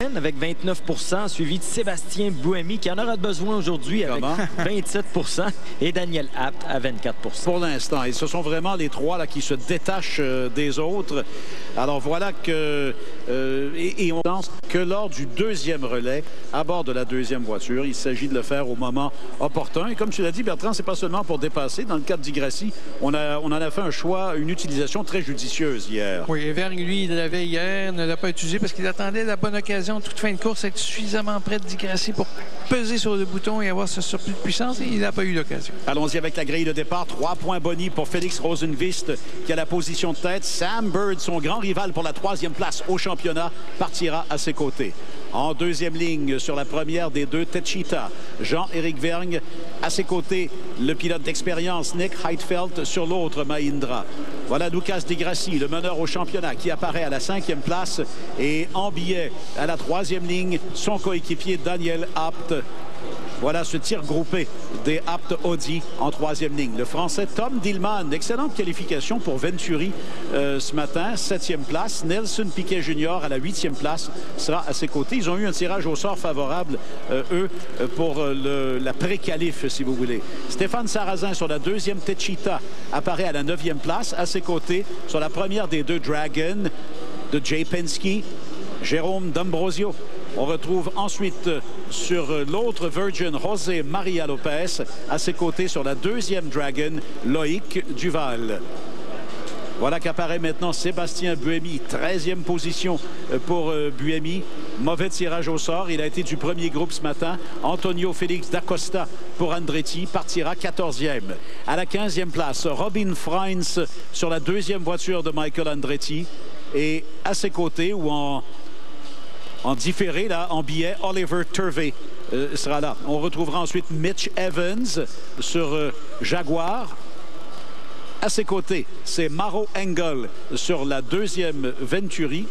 Dragon avec 29 %, suivi de Sébastien Buemi qui en aura besoin aujourd'hui avec 27 % et Daniel Abt à 24 %. Pour l'instant, et ce sont vraiment les trois là, qui se détachent des autres. Alors voilà que et on pense que lors du deuxième relais à bord de la deuxième voiture, il s'agit de le faire au moment opportun. Et comme tu l'as dit, Bertrand, c'est pas seulement pour dépasser. Dans le cas de Di Grassi, on en a fait un choix, une utilisation très judicieuse hier. Oui, Evergne, lui, il l'avait hier, ne l'a pas utilisé parce qu'il attendait la bonne occasion, toute fin de course, être suffisamment près de Di Grassi pour peser sur le bouton et avoir ce surplus de puissance, et il n'a pas eu l'occasion. Allons-y avec la grille de départ. 3 points bonus pour Félix Rosenqvist qui a la position de tête. Sam Bird, son grand rival pour la 3e place au championnat, partira à ses côtés. En deuxième ligne, sur la première des deux, Techeetah. Jean-Éric Vergne. À ses côtés, le pilote d'expérience Nick Heidfeld. Sur l'autre, Mahindra. Voilà Lucas Di Grassi, le meneur au championnat, qui apparaît à la 5e place. Et en billet, à la 3e ligne, son coéquipier Daniel Abt. Voilà ce tir groupé des Abt Audi en 3e ligne. Le Français Tom Dillman, excellente qualification pour Venturi ce matin, 7e place. Nelson Piquet Jr. à la 8e place sera à ses côtés. Ils ont eu un tirage au sort favorable, eux, pour la pré-qualif, si vous voulez. Stéphane Sarrazin sur la 2e, Techeetah apparaît à la 9e place. À ses côtés, sur la première des deux Dragon de Jay Penske, Jérôme D'Ambrosio. On retrouve ensuite sur l'autre Virgin José Maria Lopez. À ses côtés sur la 2e Dragon, Loïc Duval. Voilà qu'apparaît maintenant Sébastien Buemi, 13e position pour Buemi. Mauvais tirage au sort. Il a été du premier groupe ce matin. Antonio Félix d'Acosta pour Andretti partira 14e. À la 15e place, Robin Freins sur la 2e voiture de Michael Andretti. Et à ses côtés, ou en différé, là, en billet, Oliver Turvey sera là. On retrouvera ensuite Mitch Evans sur Jaguar. À ses côtés, c'est Maro Engel sur la 2e Venturi.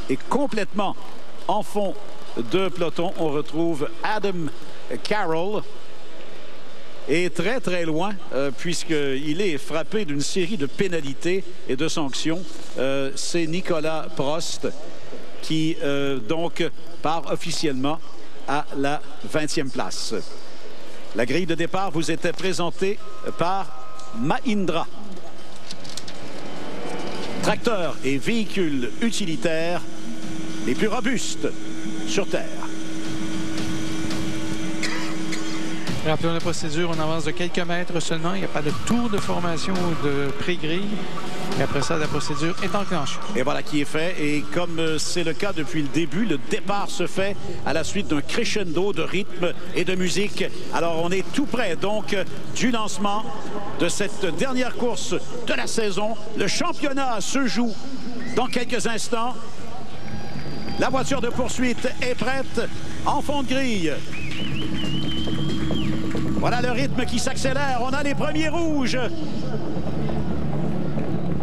Et complètement en fond de peloton, on retrouve Adam Carroll. Et très, très loin, puisqu'il est frappé d'une série de pénalités et de sanctions, c'est Nicolas Prost qui, donc, part officiellement à la 20e place. La grille de départ vous était présentée par Mahindra. Tracteurs et véhicules utilitaires les plus robustes sur Terre. Rappelons la procédure, on avance de quelques mètres seulement. Il n'y a pas de tour de formation ou de pré-grille. Et après ça, la procédure est enclenchée. Et voilà qui est fait. Et comme c'est le cas depuis le début, le départ se fait à la suite d'un crescendo de rythme et de musique. Alors on est tout près donc du lancement de cette dernière course de la saison. Le championnat se joue dans quelques instants. La voiture de poursuite est prête en fond de grille. Voilà le rythme qui s'accélère. On a les premiers rouges.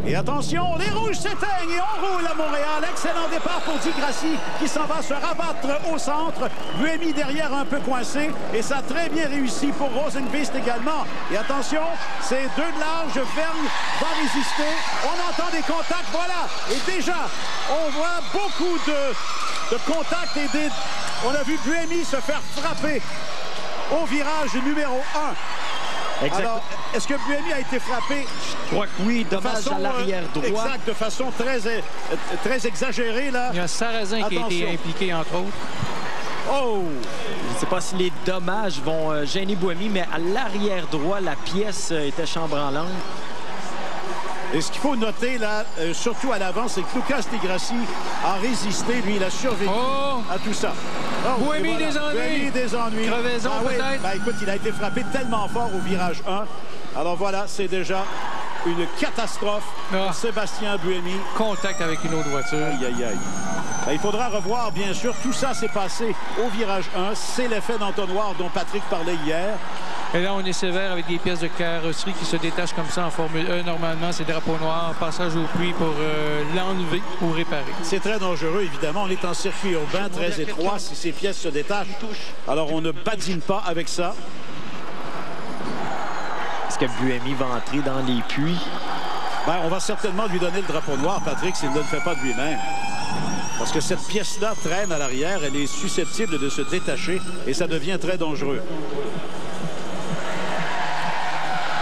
Et attention, les rouges s'éteignent et on roule à Montréal. Excellent départ pour Di Grassi qui s'en va se rabattre au centre. Buemi derrière un peu coincé et ça a très bien réussi pour Rosenqvist également. Et attention, c'est 2 de large. Vergne va résister. On entend des contacts, voilà. Et déjà, on voit beaucoup de contacts et on a vu Buemi se faire frapper au virage numéro 1. Exact. Alors, est-ce que Buemi a été frappé? Je crois que oui, dommage à l'arrière droit. Exact, de façon très exagérée, là. Il y a Sarrazin qui a été impliqué, entre autres. Oh! Je ne sais pas si les dommages vont gêner Buemi, mais à l'arrière droit, la pièce était chambranlante. Et ce qu'il faut noter, là, surtout à l'avant, c'est que Lucas Di Grassi a résisté. Lui, il a survécu à tout ça. Oh, Buemi des ennuis. Buemi des ennuis. Crevaison, peut-être. Ben, écoute, il a été frappé tellement fort au virage 1. Alors voilà, c'est déjà une catastrophe pour Sébastien Buemi. Contact avec une autre voiture. Aïe, aïe, aïe. Ben, il faudra revoir, bien sûr. Tout ça s'est passé au virage 1. C'est l'effet d'entonnoir dont Patrick parlait hier. Et là, on est sévère avec des pièces de carrosserie qui se détachent comme ça en Formule 1. Normalement, c'est drapeau noir, passage au puits pour l'enlever ou réparer. C'est très dangereux, évidemment. On est en circuit urbain très étroit si ces pièces se détachent. Alors, on ne badine pas avec ça. Est-ce que Buemi va entrer dans les puits? Ben, on va certainement lui donner le drapeau noir, Patrick, s'il ne le fait pas de lui-même. Parce que cette pièce-là traîne à l'arrière, elle est susceptible de se détacher et ça devient très dangereux.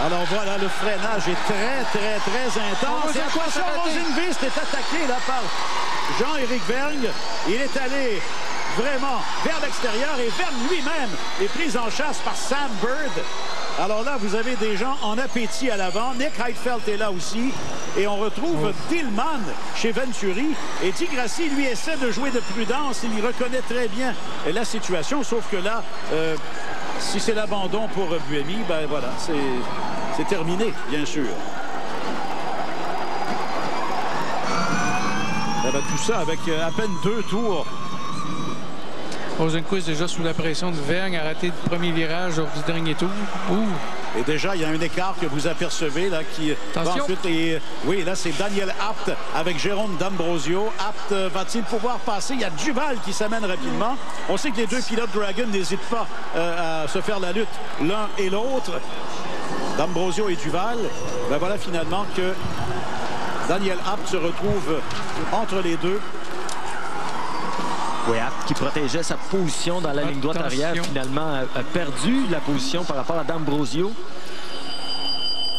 Alors voilà, le freinage est très intense. Et attention, Rosenqvist est attaqué là par Jean-Éric Vergne. Il est allé vraiment vers l'extérieur et Vergne lui-même est pris en chasse par Sam Bird. Alors là, vous avez des gens en appétit à l'avant. Nick Heidfeld est là aussi. Et on retrouve Dillman chez Venturi. Et Di Grassi, lui, essaie de jouer de prudence. Il reconnaît très bien la situation. Sauf que là, si c'est l'abandon pour Buemi, ben voilà, c'est terminé, bien sûr. Eh ben, tout ça avec à peine 2 tours. Rosenqvist déjà sous la pression de Vergne, a raté le premier virage lors du dernier tour. Et déjà, il y a un écart que vous apercevez là qui va ensuite. Et, oui, là, c'est Daniel Abt avec Jérôme D'Ambrosio. Abt va-t-il pouvoir passer? Il y a Duval qui s'amène rapidement. On sait que les deux pilotes Dragon n'hésitent pas à se faire la lutte l'un et l'autre. D'Ambrosio et Duval. Ben voilà finalement que Daniel Abt se retrouve entre les deux. Oui, Abt qui protégeait sa position dans la ligne droite arrière, finalement a perdu la position par rapport à D'Ambrosio.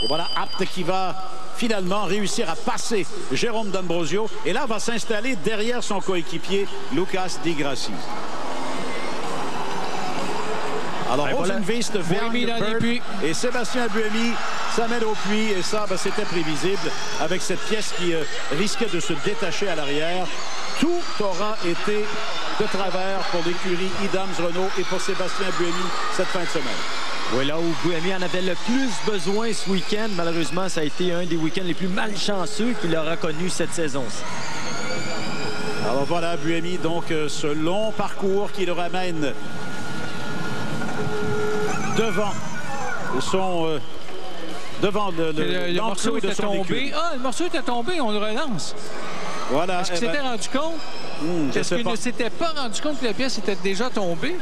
Et voilà Abt qui va finalement réussir à passer Jérôme D'Ambrosio. Et là, va s'installer derrière son coéquipier Lucas Di Grassi. Alors, Rosenqvist, Vergne, Bird et Sébastien Buemi s'amènent au puits. Et ça, ben, c'était prévisible avec cette pièce qui risquait de se détacher à l'arrière. Tout aura été de travers pour l'écurie Idams-Renault et pour Sébastien Buemi cette fin de semaine. Oui, là où Buemi en avait le plus besoin ce week-end, malheureusement, ça a été un des week-ends les plus malchanceux qu'il aura connu cette saison-ci. Alors voilà, Buemi, donc ce long parcours qui le ramène devant son... devant le morceau de était son tombé. écurie. Ah, le morceau était tombé, on le relance. Voilà. Est-ce qu'il s'était rendu compte? Est-ce qu'il ne s'était pas rendu compte que la pièce était déjà tombée?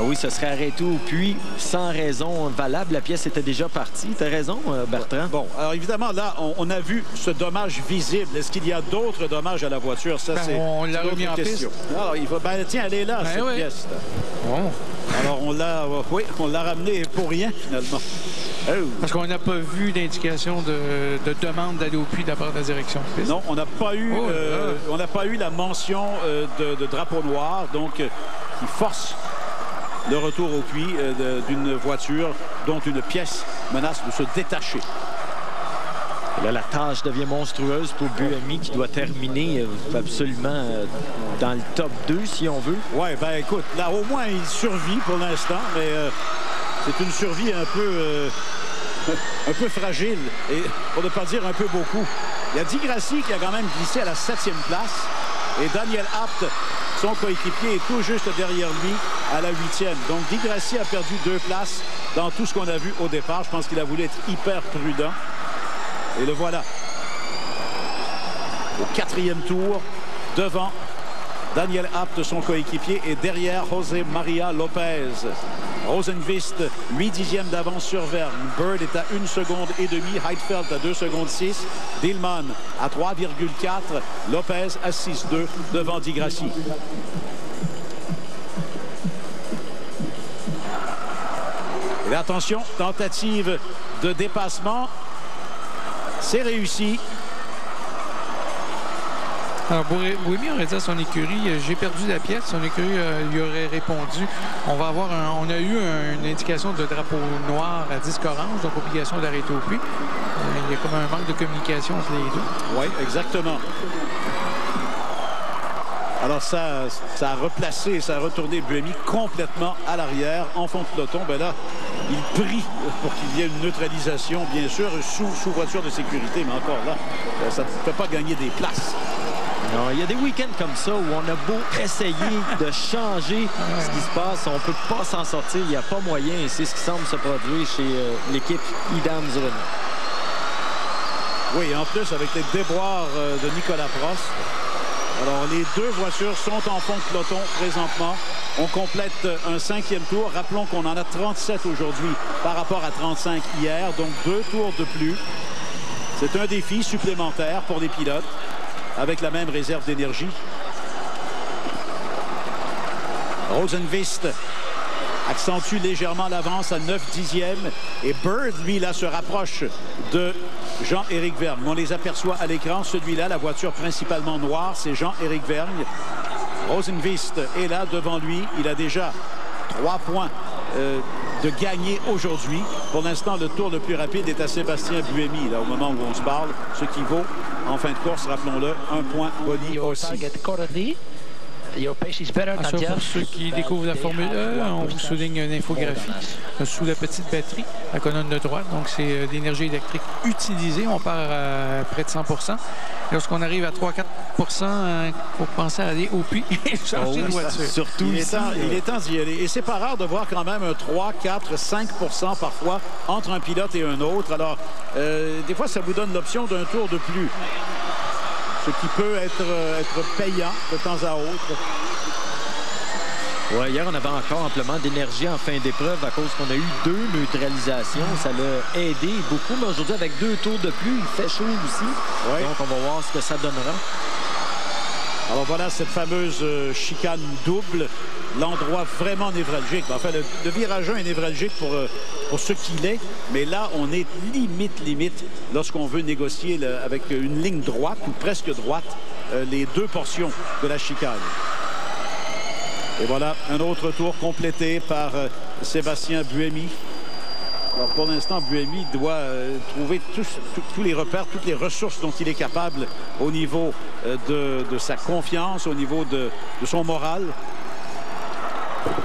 Oui, ça serait arrêté au puits sans raison valable. La pièce était déjà partie. Tu as raison, Bertrand. Bon, alors évidemment, là, on a vu ce dommage visible. Est-ce qu'il y a d'autres dommages à la voiture? Ça, c'est on l'a remis en piste. Alors, il va, tiens, elle est là, cette pièce. Bon. Alors, on l'a ramené pour rien, finalement. Parce qu'on n'a pas vu d'indication de demande d'aller au puits de la part de la direction de piste. Non, on n'a pas eu, on n'a pas eu la mention de drapeau noir, donc qui force le retour au puits d'une voiture dont une pièce menace de se détacher. Là, la tâche devient monstrueuse pour Buemi qui doit terminer absolument dans le top 2, si on veut. Oui, ben écoute, là, au moins, il survit pour l'instant, mais c'est une survie un peu fragile, et pour ne pas dire un peu beaucoup. Il y a Di Grassi qui a quand même glissé à la 7e place, et Daniel Abt, son coéquipier, est tout juste derrière lui à la 8e. Donc Di Grassi a perdu 2 places dans tout ce qu'on a vu au départ. Je pense qu'il a voulu être hyper prudent. Et le voilà. Au 4e tour, devant Daniel Abt, son coéquipier, et derrière José María López. Rosenqvist, 8/10 d'avance sur Vergne. Bird est à 1 seconde et demie. Heidfeld à 2 secondes 6. Dillman à 3,4. López à 6,2 devant Di Grassi. Et attention, tentative de dépassement. C'est réussi. Alors, Buemi aurait dit à son écurie, j'ai perdu la pièce. Son écurie lui aurait répondu, on a eu une indication de drapeau noir à disque orange, donc obligation d'arrêter au puits. Il y a comme un manque de communication entre les deux. Oui, exactement. Alors ça a replacé, ça a retourné Buemi complètement à l'arrière, en fond de peloton. Ben là, il prie pour qu'il y ait une neutralisation, bien sûr, sous voiture de sécurité, mais encore là, ça ne peut pas gagner des places. Non, il y a des week-ends comme ça où on a beau essayer de changer ce qui se passe, on ne peut pas s'en sortir, il n'y a pas moyen, et c'est ce qui semble se produire chez l'équipe Idams-Renault. Oui, en plus, avec les déboires de Nicolas Prost. Alors, les deux voitures sont en fond de peloton présentement. On complète un 5e tour. Rappelons qu'on en a 37 aujourd'hui par rapport à 35 hier, donc 2 tours de plus. C'est un défi supplémentaire pour les pilotes. avec la même réserve d'énergie. Rosenqvist accentue légèrement l'avance à 9/10. Et Bird, lui, là, se rapproche de Jean-Éric Vergne. On les aperçoit à l'écran. Celui-là, la voiture principalement noire, c'est Jean-Éric Vergne. Rosenqvist est là devant lui. Il a déjà 3 points de gagner aujourd'hui. Pour l'instant, le tour le plus rapide est à Sébastien Buemi, là, au moment où on se parle. Ce qui vaut, en fin de course, rappelons-le, 1 point boni aussi. Pour ceux qui découvrent la Formule 1, on vous souligne une infographie sous la petite batterie, la colonne de droite. Donc, c'est l'énergie électrique utilisée. On part à près de 100 %. Lorsqu'on arrive à 3-4 %, il faut penser à aller au puits et changer de voiture. Surtout il est temps d'y aller. Et c'est pas rare de voir quand même un 3, 4, 5 % parfois entre un pilote et un autre. Alors, des fois, ça vous donne l'option d'un tour de plus. Ce qui peut être payant de temps à autre. Ouais, hier, on avait encore amplement d'énergie en fin d'épreuve à cause qu'on a eu 2 neutralisations. Ça l'a aidé beaucoup. Mais aujourd'hui, avec 2 tours de plus, il fait chaud aussi. Ouais. Donc, on va voir ce que ça donnera. Alors voilà cette fameuse chicane double. L'endroit vraiment névralgique. Enfin, le virage 1 est névralgique pour ce qu'il est. Mais là, on est limite lorsqu'on veut négocier avec une ligne droite ou presque droite les 2 portions de la chicane. Et voilà un autre tour complété par Sébastien Buemi. Alors pour l'instant, Buemi doit trouver tous les repères, toutes les ressources dont il est capable au niveau de sa confiance, au niveau de son moral.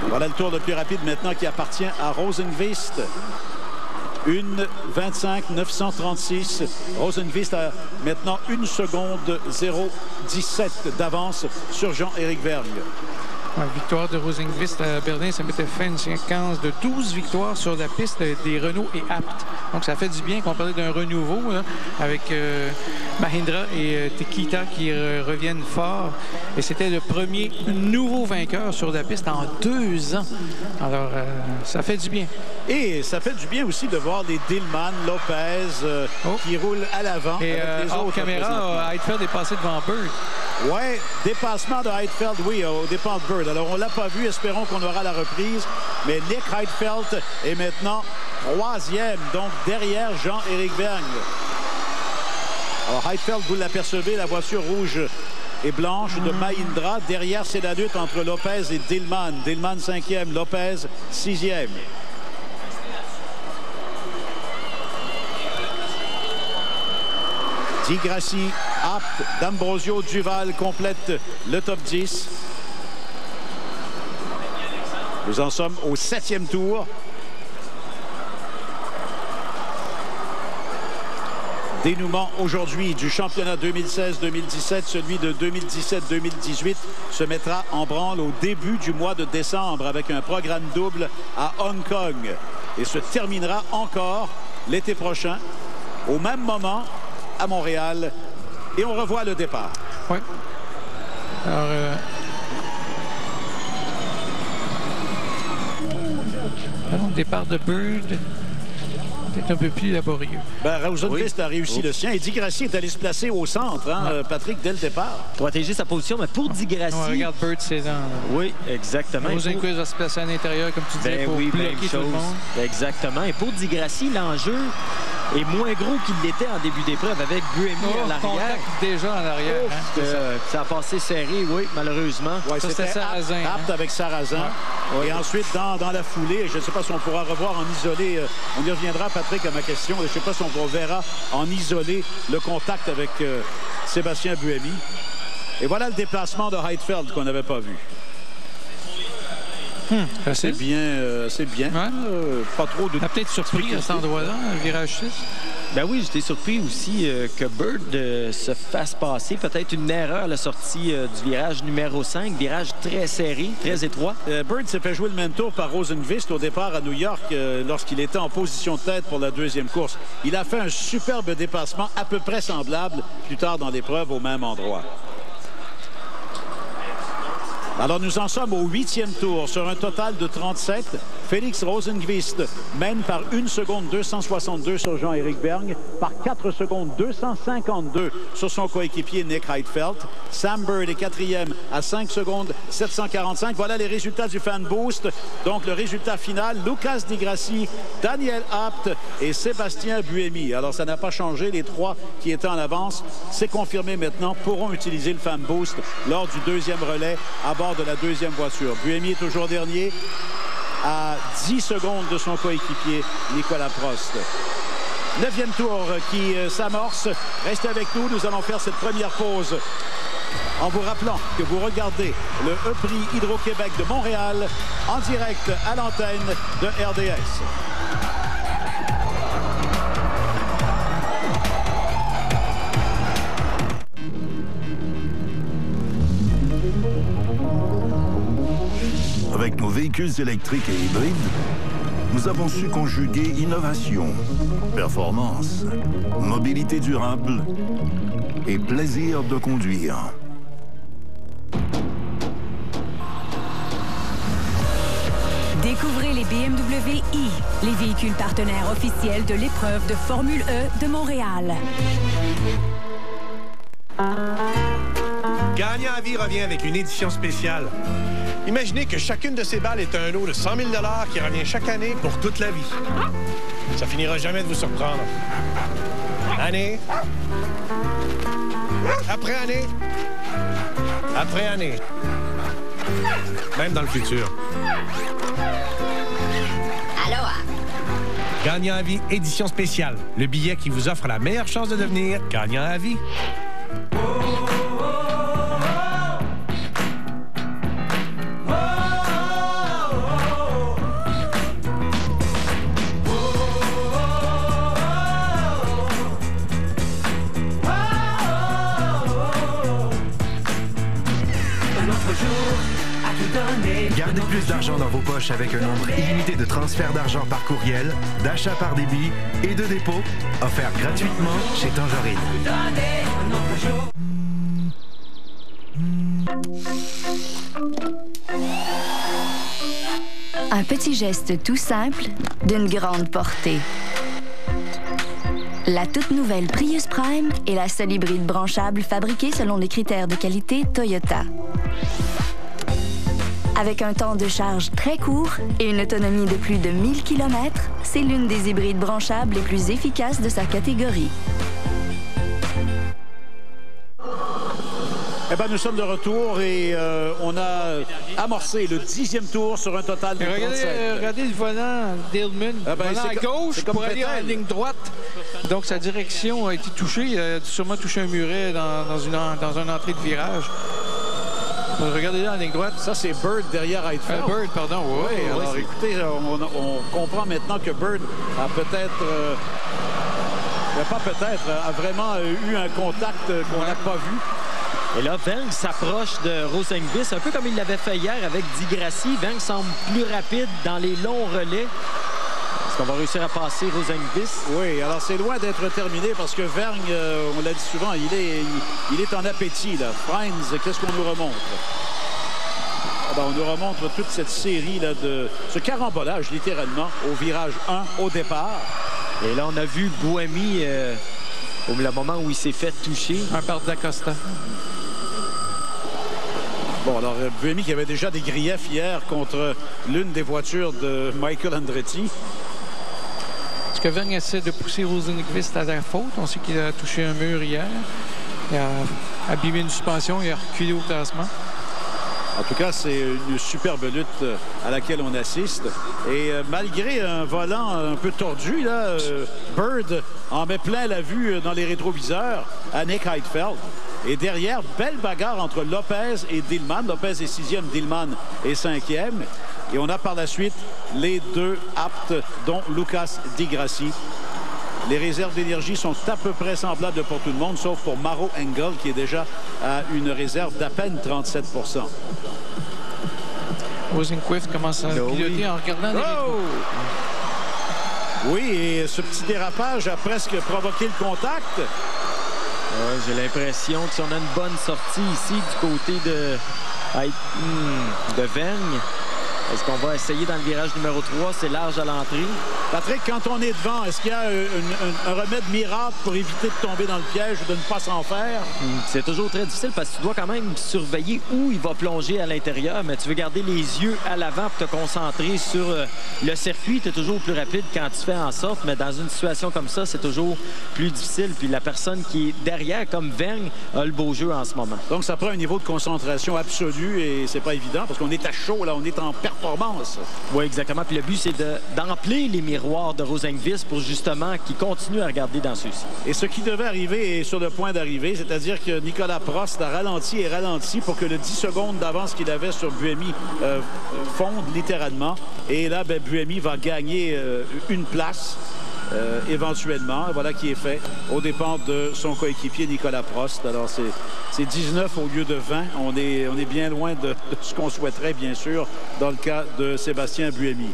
Voilà le tour le plus rapide maintenant qui appartient à Rosenqvist. 1:25,936. Rosenqvist a maintenant 1 seconde 0,17 d'avance sur Jean-Éric Vergne. Ouais, victoire de Rosenqvist à Berlin, ça mettait fin à une séquence de 12 victoires sur la piste des Renault et Abt. Donc ça fait du bien qu'on parlait d'un renouveau là, avec Mahindra et Tequita qui reviennent fort. Et c'était le premier nouveau vainqueur sur la piste en 2 ans. Alors ça fait du bien. Et ça fait du bien aussi de voir les Dillman, Lopez qui roulent à l'avant. Et hors caméra, Heidfeld est passé devant Bird. Oui, dépassement de Heidfeld, oui, au départ de Bird. Alors, on ne l'a pas vu. Espérons qu'on aura la reprise. Mais Nick Heidfeld est maintenant 3e, donc derrière Jean-Éric Vergne. Alors, Heidfeld, vous l'apercevez, la voiture rouge et blanche de Mahindra. Derrière, c'est la lutte entre Lopez et Dillman. Dillman 5e, Lopez 6e. Di Grassi, Abt, D'Ambrosio, Duval complètent le top 10. Nous en sommes au 7e tour. Dénouement aujourd'hui du championnat 2016-2017. Celui de 2017-2018 se mettra en branle au début du mois de décembre avec un programme double à Hong Kong. Et se terminera encore l'été prochain, au même moment, à Montréal. Et on revoit le départ. Oui. Alors, départ de Bird, peut-être un peu plus laborieux. Rosenqvist a réussi le sien. Et Di Grassi est allé se placer au centre, Patrick, dès le départ. Protéger sa position, mais pour Di Grassi... regarde Bird, c'est dans... Oui, exactement. Rosenqvist va se placer à l'intérieur, comme tu disais, pour bloquer tout le monde. Exactement. Et pour Di Grassi, l'enjeu est moins gros qu'il l'était en début d'épreuve avec Buemi à l'arrière. Déjà en arrière. Ça a passé serré, oui, malheureusement. Ouais, c'était Sarrazin. Abt avec Sarrazin. Ouais. Et ensuite, dans la foulée, je ne sais pas si on pourra revoir en isolé, on y reviendra, Patrick, à ma question. Je ne sais pas si on verra en isolé le contact avec Sébastien Buemi. Et voilà le déplacement de Heidfeld qu'on n'avait pas vu. C'est bien. Ouais. Pas trop de... Tu as peut-être surpris à cet endroit-là, virage 6? Ben oui, j'étais surpris aussi que Bird se fasse passer. Peut-être une erreur à la sortie du virage numéro 5. Virage très serré, très étroit. Bird s'est fait jouer le même tour par Rosenqvist au départ à New York lorsqu'il était en position de tête pour la 2e course. Il a fait un superbe dépassement à peu près semblable plus tard dans l'épreuve au même endroit. Alors, nous en sommes au 8e tour sur un total de 37. Félix Rosenqvist mène par 1 seconde 262 sur Jean-Éric Vergne, par 4 secondes 252 sur son coéquipier Nick Heidfeld. Sam Bird est quatrième à 5 secondes 745. Voilà les résultats du Fan Boost. Donc le résultat final, Lucas Di Grassi, Daniel Abt et Sébastien Buemi. Alors ça n'a pas changé. Les trois qui étaient en avance, c'est confirmé maintenant, pourront utiliser le Fan Boost lors du deuxième relais à bord de la deuxième voiture. Buemi est toujours dernier à 10 secondes de son coéquipier Nicolas Prost. 9e tour qui s'amorce. Restez avec nous, nous allons faire cette première pause en vous rappelant que vous regardez le E-Prix Hydro-Québec de Montréal en direct à l'antenne de RDS. Avec nos véhicules électriques et hybrides, nous avons su conjuguer innovation, performance, mobilité durable et plaisir de conduire. Découvrez les BMW i, les véhicules partenaires officiels de l'épreuve de Formule E de Montréal. Gagnant à vie revient avec une édition spéciale. Imaginez que chacune de ces balles est un lot de 100 000 $ qui revient chaque année pour toute la vie. Ça finira jamais de vous surprendre. Année après année après année. Même dans le futur. Aloha! Gagnant à vie, édition spéciale. Le billet qui vous offre la meilleure chance de devenir gagnant à vie. Gardez plus d'argent dans vos poches avec un nombre illimité de transferts d'argent par courriel, d'achats par débit et de dépôt, offerts gratuitement chez Tangerine. Un petit geste tout simple d'une grande portée. La toute nouvelle Prius Prime est la seule hybride branchable fabriquée selon les critères de qualité Toyota. Avec un temps de charge très court et une autonomie de plus de 1000 km, c'est l'une des hybrides branchables les plus efficaces de sa catégorie. Eh bien, nous sommes de retour et on a amorcé le 10e tour sur un total de 37. Regardez le volant d'Hillman. Volant à gauche pour aller en ligne droite. Donc, sa direction a été touchée. Il a sûrement touché un muret dans une entrée de virage. Regardez là en ligne droite. Ça, c'est Bird derrière Heidfeld. Bird, pardon. Oui, alors écoutez, on comprend maintenant que Bird a peut-être... a vraiment eu un contact qu'on n'a pas vu. Et là, Vergne s'approche de Rosenqvist, un peu comme il l'avait fait hier avec Di Grassi. Vergne semble plus rapide dans les longs relais. Est-ce qu'on va réussir à passer Rosenqvist? Oui, alors c'est loin d'être terminé parce que Vergne, on l'a dit souvent, il est en appétit, là. Friends, qu'est-ce qu'on nous remontre? Ah ben, on nous remontre toute cette série là, de ce carambolage, littéralement, au virage 1 au départ. Et là, on a vu Buemi au moment où il s'est fait toucher. Un par d'Acosta. Bon, alors, Buemi qui avait déjà des griefs hier contre l'une des voitures de Michael Andretti. Est-ce que Vergne essaie de pousser Rosenqvist à la faute? On sait qu'il a touché un mur hier. Il a abîmé une suspension. Il a reculé au classement. En tout cas, c'est une superbe lutte à laquelle on assiste. Et malgré un volant un peu tordu, là, Bird en met plein la vue dans les rétroviseurs à Nick Heidfeld. Et derrière, belle bagarre entre Lopez et Dillman. Lopez est 6e, Dillman est 5e. Et on a par la suite les deux Abt, dont Lucas Di Grassi. Les réserves d'énergie sont à peu près semblables pour tout le monde, sauf pour Maro Engel, qui est déjà à une réserve d'à peine 37 %. Rosenqvist commence à piloter en regardant les rétros. Oui, et ce petit dérapage a presque provoqué le contact. J'ai l'impression que si on a une bonne sortie ici du côté de Vergne, Est-ce qu'on va essayer dans le virage numéro 3? C'est large à l'entrée. Patrick, quand on est devant, est-ce qu'il y a un remède miracle pour éviter de tomber dans le piège ou de ne pas s'en faire? C'est toujours très difficile parce que tu dois quand même surveiller où il va plonger à l'intérieur, mais tu veux garder les yeux à l'avant pour te concentrer sur le circuit. Tu es toujours plus rapide quand tu fais en sorte, mais dans une situation comme ça, c'est toujours plus difficile. Puis la personne qui est derrière, comme Vergne, a le beau jeu en ce moment. Donc, ça prend un niveau de concentration absolu et c'est pas évident parce qu'on est à chaud, là, on est en performance. Oui, exactement. Puis le but, c'est d'emplir les miroirs de Rosenqvist pour justement qu'il continue à regarder dans ceux-ci. Et ce qui devait arriver est sur le point d'arriver, c'est-à-dire que Nicolas Prost a ralenti et ralenti pour que le 10 secondes d'avance qu'il avait sur Buemi fonde littéralement. Et là, Buemi va gagner une place. Éventuellement, voilà qui est fait aux dépens de son coéquipier Nicolas Prost. Alors c'est 19 au lieu de 20. On est bien loin de ce qu'on souhaiterait, bien sûr, dans le cas de Sébastien Buemi.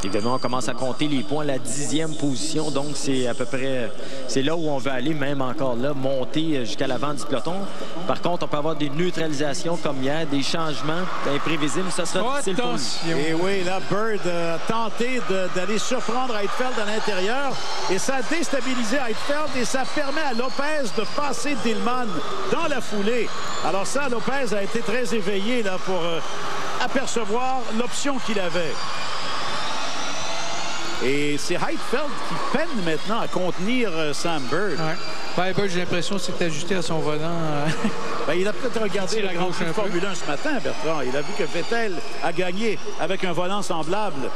Évidemment, on commence à compter les points à la 10e position, donc c'est à peu près, c'est là où on veut aller, même encore là, monter jusqu'à l'avant du peloton. Par contre, on peut avoir des neutralisations comme hier, des changements imprévisibles, ça sera difficile pour nous. Et oui, là, Bird a tenté d'aller surprendre Heidfeld à l'intérieur et ça a déstabilisé Heidfeld et ça permet à Lopez de passer Dillman dans la foulée. Alors ça, Lopez a été très éveillé là pour apercevoir l'option qu'il avait. Et c'est Heidfeld qui peine maintenant à contenir Sam Bird. Ouais. Bird, j'ai l'impression que c'est ajusté à son volant. Il a peut-être regardé la Grand Prix de Formule 1 ce matin, Bertrand. Il a vu que Vettel a gagné avec un volant semblable.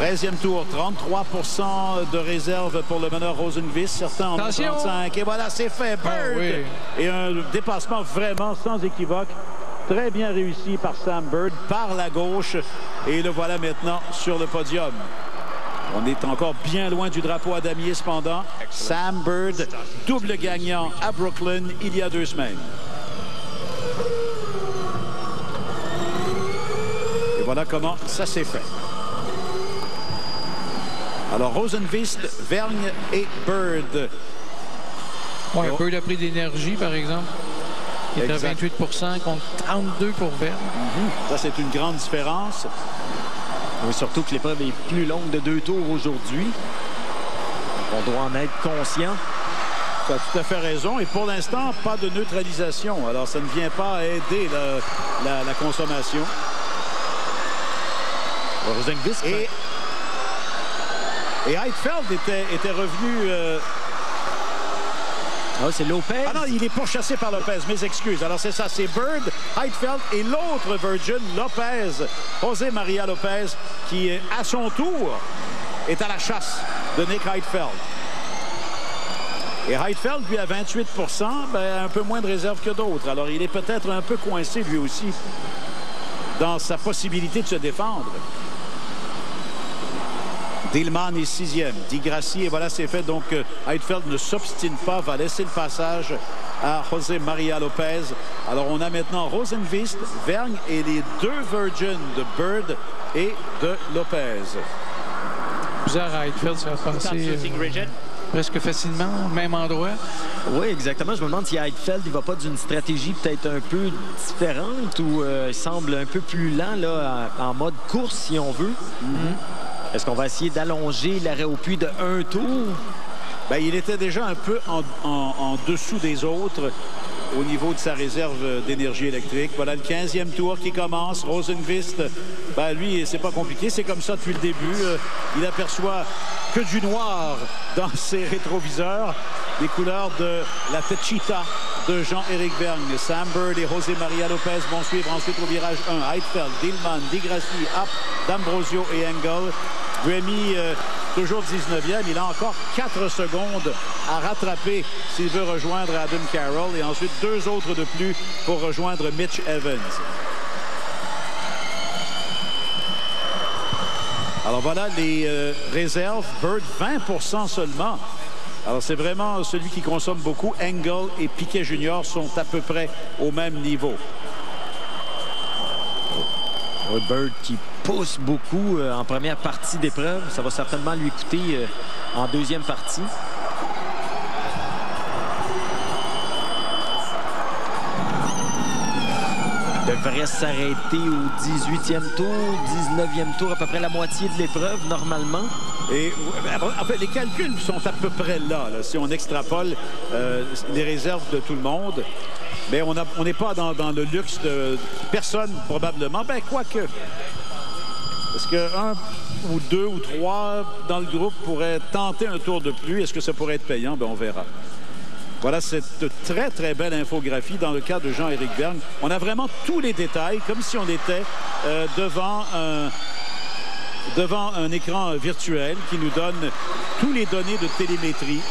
13e tour, 33% de réserve pour le meneur Rosenqvist. Certains en ont 35. Et voilà, c'est fait. Bird! Oui. Et un dépassement vraiment sans équivoque. Très bien réussi par Sam Bird par la gauche. Et le voilà maintenant sur le podium. On est encore bien loin du drapeau à damier cependant. Sam Bird, double gagnant à Brooklyn il y a 2 semaines. Et voilà comment ça s'est fait. Alors Rosenqvist, Vergne et Bird. Ouais, Bird a pris d'énergie par exemple. Il est à 28 contre 32 pour Vergne. Ça, c'est une grande différence. Oui, surtout que l'épreuve est plus longue de 2 tours aujourd'hui. On doit en être conscient. Tu as tout à fait raison. Et pour l'instant, pas de neutralisation. Alors, ça ne vient pas aider la consommation. Rosenqvist. Et Heidfeld était revenu... c'est Lopez. Ah non, il est pourchassé par Lopez, mes excuses. Alors c'est ça, c'est Bird, Heidfeld et l'autre Virgin, Lopez, José Maria Lopez, qui à son tour est à la chasse de Nick Heidfeld. Et Heidfeld, lui, à 28 un peu moins de réserve que d'autres. Alors il est peut-être un peu coincé, lui aussi, dans sa possibilité de se défendre. Dillman est 6e. Di Grassi, et voilà, c'est fait. Donc, Heidfeld ne s'obstine pas, va laisser le passage à José Maria Lopez. Alors, on a maintenant Rosenqvist, Vergne et les 2 Virgin de Bird et de Lopez. Bizarre à Heidfeld, ça va passer presque facilement au même endroit. Oui, exactement. Je me demande si Heidfeld ne va pas d'une stratégie peut-être un peu différente ou il semble un peu plus lent là, en mode course, si on veut. Est-ce qu'on va essayer d'allonger l'arrêt au puits de 1 tour? Il était déjà un peu en dessous des autres au niveau de sa réserve d'énergie électrique. Voilà le 15e tour qui commence. Rosenqvist, lui, c'est pas compliqué. C'est comme ça depuis le début. Il aperçoit que du noir dans ses rétroviseurs. Les couleurs de la Techita de Jean-Éric Vergne. Sam Bird et José Maria Lopez vont suivre ensuite au virage 1. Heidfeld, Dillman, Di Grassi, App, D'Ambrosio et Engel. Buemi, toujours 19e. Il a encore 4 secondes à rattraper s'il veut rejoindre Adam Carroll. Et ensuite 2 autres de plus pour rejoindre Mitch Evans. Alors voilà les réserves. Bird, 20% seulement. Alors c'est vraiment celui qui consomme beaucoup. Engel et Piquet Junior sont à peu près au même niveau. Bird qui pousse beaucoup en première partie d'épreuve. Ça va certainement lui coûter en deuxième partie. devrait s'arrêter au 18e tour, 19e tour, à peu près la moitié de l'épreuve, normalement. Et en fait, les calculs sont à peu près là si on extrapole les réserves de tout le monde. Mais on n'est pas dans le luxe de personne, probablement. Ben, quoique. Est-ce qu'un ou deux ou trois dans le groupe pourraient tenter un tour de plus? Est-ce que ça pourrait être payant? Ben, on verra. Voilà cette très, très belle infographie dans le cas de Jean-Éric Vergne. On a vraiment tous les détails, comme si on était devant un écran virtuel qui nous donne tous les données de télémétrie.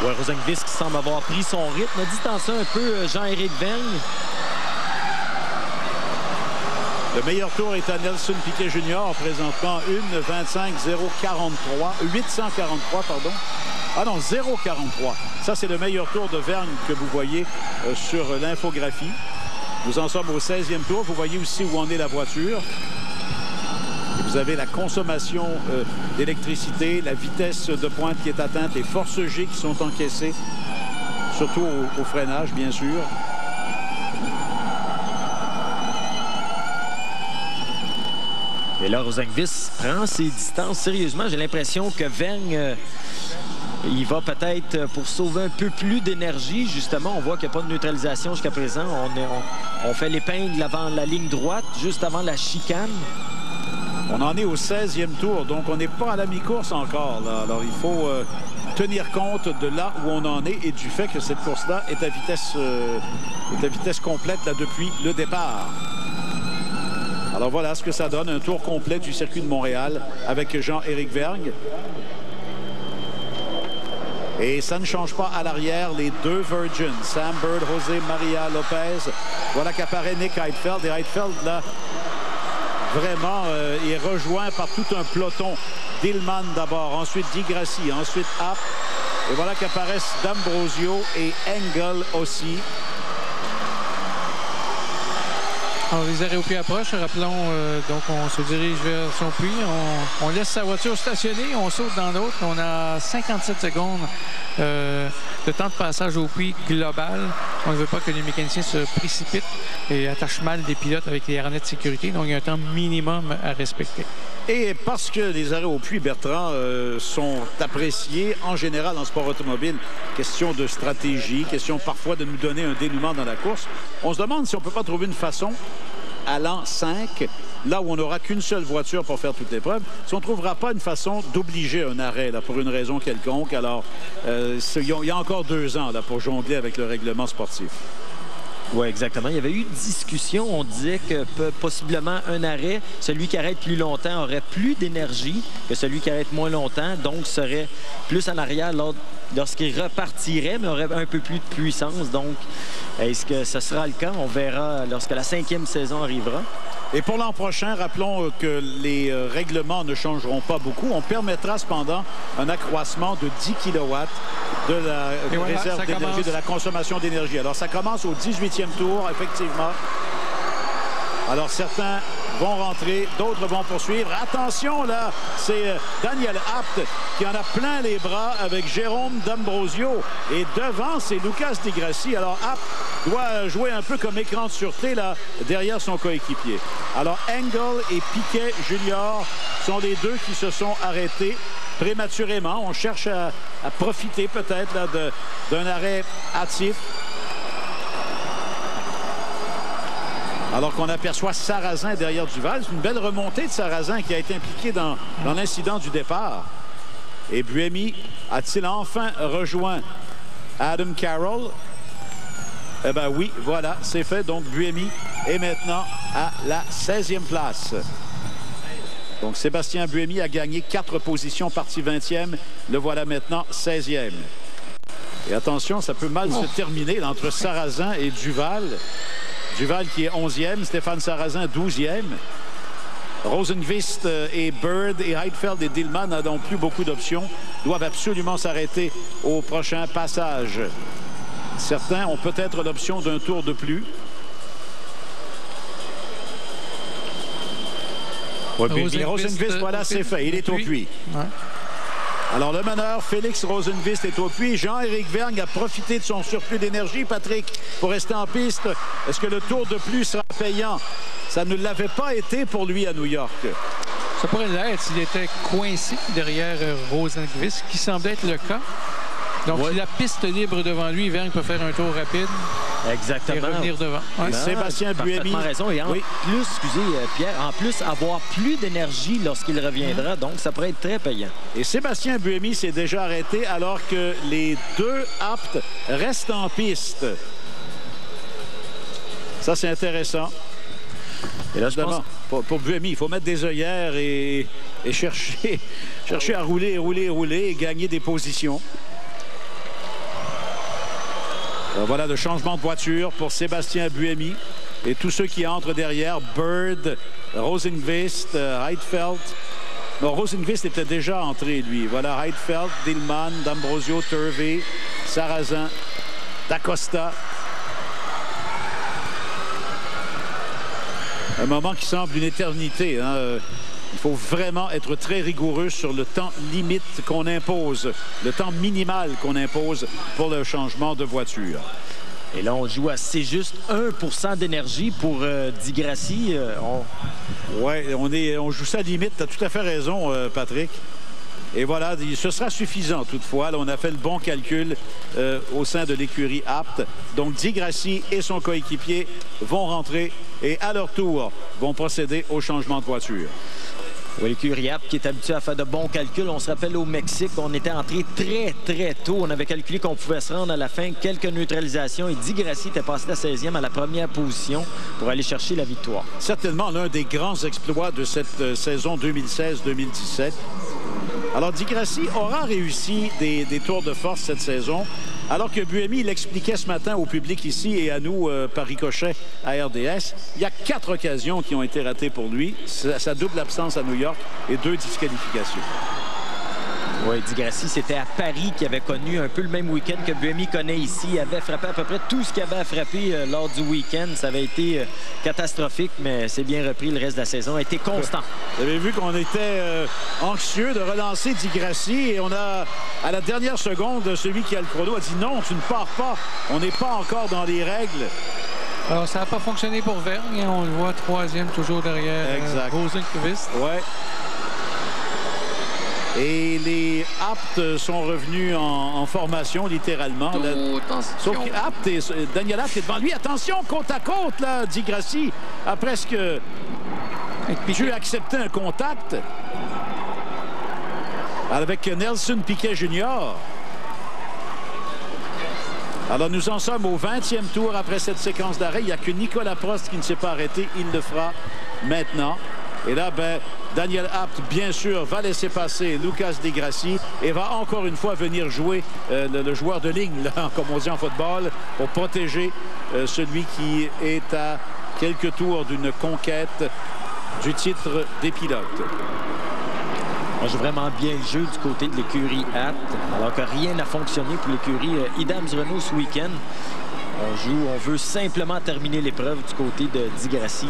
Ouais, Rosenqvist qui semble avoir pris son rythme. Distancé un peu Jean-Éric Vergne. Le meilleur tour est à Nelson Piquet Jr. présentement 843, pardon. Ah non, 0,43. Ça, c'est le meilleur tour de Vergne que vous voyez sur l'infographie. Nous en sommes au 16e tour. Vous voyez aussi où en est la voiture. Vous avez la consommation d'électricité, la vitesse de pointe qui est atteinte, les forces G qui sont encaissées, surtout au freinage, bien sûr. Et là, Rosenqvist prend ses distances sérieusement. J'ai l'impression que Vergne, il va peut-être pour sauver un peu plus d'énergie. Justement, on voit qu'il n'y a pas de neutralisation jusqu'à présent. On fait l'épingle avant la ligne droite, juste avant la chicane. On en est au 16e tour, donc on n'est pas à la mi-course encore. Là. Alors, il faut tenir compte de là où on en est et du fait que cette course-là est à vitesse complète là, depuis le départ. Alors voilà ce que ça donne, un tour complet du circuit de Montréal avec Jean-Éric Vergne. Et ça ne change pas à l'arrière les deux Virgins, Sam Bird, José Maria Lopez. Voilà qu'apparaît Nick Heidfeld. Et Heidfeld, là, vraiment, est rejoint par tout un peloton. Dillman d'abord, ensuite Di Grassi, ensuite Abt. Et voilà qu'apparaissent D'Ambrosio et Engel aussi. Alors, les arrêts au puits approchent. Rappelons, donc on se dirige vers son puits. On laisse sa voiture stationnée. On saute dans l'autre. On a 57 secondes de temps de passage au puits global. On ne veut pas que les mécaniciens se précipitent et attachent mal des pilotes avec les harnais de sécurité. Donc, il y a un temps minimum à respecter. Et parce que les arrêts au puits, Bertrand, sont appréciés en général en sport automobile, question de stratégie, question parfois de nous donner un dénouement dans la course, on se demande si on ne peut pas trouver une façon à l'an 5, là où on n'aura qu'une seule voiture pour faire toute l'épreuve, si on ne trouvera pas une façon d'obliger un arrêt là, pour une raison quelconque. Alors, il y a encore 2 ans là, pour jongler avec le règlement sportif. Oui, exactement. Il y avait eu une discussion. On disait que possiblement un arrêt, celui qui arrête plus longtemps aurait plus d'énergie que celui qui arrête moins longtemps, donc serait plus en arrière lorsqu'il repartirait, mais aurait un peu plus de puissance. Donc, est-ce que ce sera le cas? On verra lorsque la 5e saison arrivera. Et pour l'an prochain, rappelons que les règlements ne changeront pas beaucoup. On permettra cependant un accroissement de 10 kW de la réserve d'énergie, de la consommation d'énergie. Alors, ça commence au 18e tour, effectivement. Alors, certains vont rentrer, d'autres vont poursuivre. Attention, là, c'est Daniel Abt qui en a plein les bras avec Jérôme D'Ambrosio. Et devant, c'est Lucas Di Grassi. Alors, Abt doit jouer un peu comme écran de sûreté, là, derrière son coéquipier. Alors, Engel et Piquet Junior sont les deux qui se sont arrêtés prématurément. On cherche à profiter peut-être d'un arrêt hâtif. Alors qu'on aperçoit Sarrazin derrière Duval. C'est une belle remontée de Sarrazin qui a été impliqué dans l'incident du départ. Et Buemi a-t-il enfin rejoint Adam Carroll? Eh bien oui, voilà, c'est fait. Donc Buemi est maintenant à la 16e place. Donc Sébastien Buemi a gagné 4 positions, parti 20e. Le voilà maintenant 16e. Et attention, ça peut mal se terminer là, entre Sarrazin et Duval. Duval qui est 11e, Stéphane Sarrazin 12e. Rosenqvist et Bird et Heidfeld et Dillman n'ont plus beaucoup d'options, doivent absolument s'arrêter au prochain passage. Certains ont peut-être l'option d'un tour de plus. Ouais, Rosenqvist, voilà, c'est fait. Il est au puits. Ouais. Alors, le meneur, Félix Rosenqvist, est au puits. Jean-Éric Vergne a profité de son surplus d'énergie, Patrick, pour rester en piste. Est-ce que le tour de plus sera payant? Ça ne l'avait pas été pour lui à New York. Ça pourrait l'être s'il était coincé derrière Rosenqvist, qui semblait être le cas. Donc, si la piste libre devant lui, Vergne peut faire un tour rapide. Exactement. Et revenir devant. Ouais. Sébastien Buemi. Raison. Et en plus, excusez, Pierre, en plus, avoir plus d'énergie lorsqu'il reviendra. Donc, ça pourrait être très payant. Et Sébastien Buemi s'est déjà arrêté alors que les deux aptes restent en piste. Ça, c'est intéressant. Et là, je pense... Pour Buemi, il faut mettre des œillères et chercher à rouler et gagner des positions. Voilà le changement de voiture pour Sébastien Buemi. Et tous ceux qui entrent derrière, Bird, Rosenqvist, Heidfeld. Non, Rosenqvist était déjà entré, lui. Voilà, Heidfeld, Dillman, D'Ambrosio, Turvey, Sarrazin, D'Acosta. Un moment qui semble une éternité, hein? Il faut vraiment être très rigoureux sur le temps limite qu'on impose, le temps minimal qu'on impose pour le changement de voiture. Et là, on joue à c'est juste 1% d'énergie pour Di Grassi. Oui, on joue ça limite. Tu as tout à fait raison, Patrick. Et voilà, ce sera suffisant toutefois. Là, on a fait le bon calcul au sein de l'écurie Apt. Donc, Di Grassi et son coéquipier vont rentrer et à leur tour vont procéder au changement de voiture. Oui, l'écurie Apt qui est habitué à faire de bons calculs. On se rappelle au Mexique, on était entré très tôt. On avait calculé qu'on pouvait se rendre à la fin, quelques neutralisations. Et Di Grassi était passé la 16e à la première position pour aller chercher la victoire. Certainement l'un des grands exploits de cette saison 2016-2017. Alors, Di Grassi aura réussi des tours de force cette saison, alors que Buemi l'expliquait ce matin au public ici et à nous par ricochet à RDS. Il y a 4 occasions qui ont été ratées pour lui, sa double absence à New York et 2 disqualifications. Oui, Di Grassi, c'était à Paris qu'il avait connu un peu le même week-end que Buemi connaît ici. Il avait frappé à peu près tout ce qu'il avait à frapper lors du week-end. Ça avait été catastrophique, mais c'est bien repris. Le reste de la saison a été constant. Vous avez vu qu'on était anxieux de relancer Di Grassi et on a, à la dernière seconde, celui qui a le chrono a dit non, tu ne pars pas. On n'est pas encore dans les règles. Alors, ça n'a pas fonctionné pour Vergne. On le voit 3e toujours derrière Rosenqvist. Ouais. Et les Apt sont revenus en formation, littéralement. Sauf que Daniel Apt est devant lui. Attention, côte à côte, là, Di Grassi a presque dû accepter un contact avec Nelson Piquet Jr. Alors, nous en sommes au 20e tour après cette séquence d'arrêt. Il n'y a que Nicolas Prost qui ne s'est pas arrêté. Il le fera maintenant. Et là, Daniel Apt, bien sûr, va laisser passer Lucas Di Grassi et va encore une fois venir jouer le joueur de ligne, là, comme on dit en football, pour protéger celui qui est à quelques tours d'une conquête du titre des pilotes. On joue vraiment bien le jeu du côté de l'écurie Apt, alors que rien n'a fonctionné pour l'écurie Idams-Renault ce week-end. On veut simplement terminer l'épreuve du côté de Di Grassi.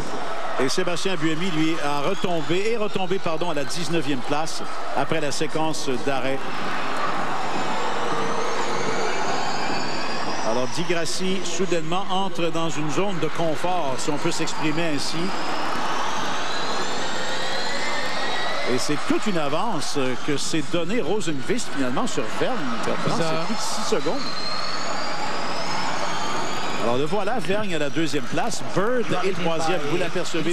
Et Sébastien Buemi, lui, a retombé à la 19e place après la séquence d'arrêt. Alors, Di Grassi, soudainement, entre dans une zone de confort, si on peut s'exprimer ainsi. Et c'est toute une avance que s'est donnée Rosenqvist, finalement, sur Vergne. C'est plus de 6 secondes. Alors, le voilà, Vergne à la 2e place. Bird est 3e. Vous l'apercevez.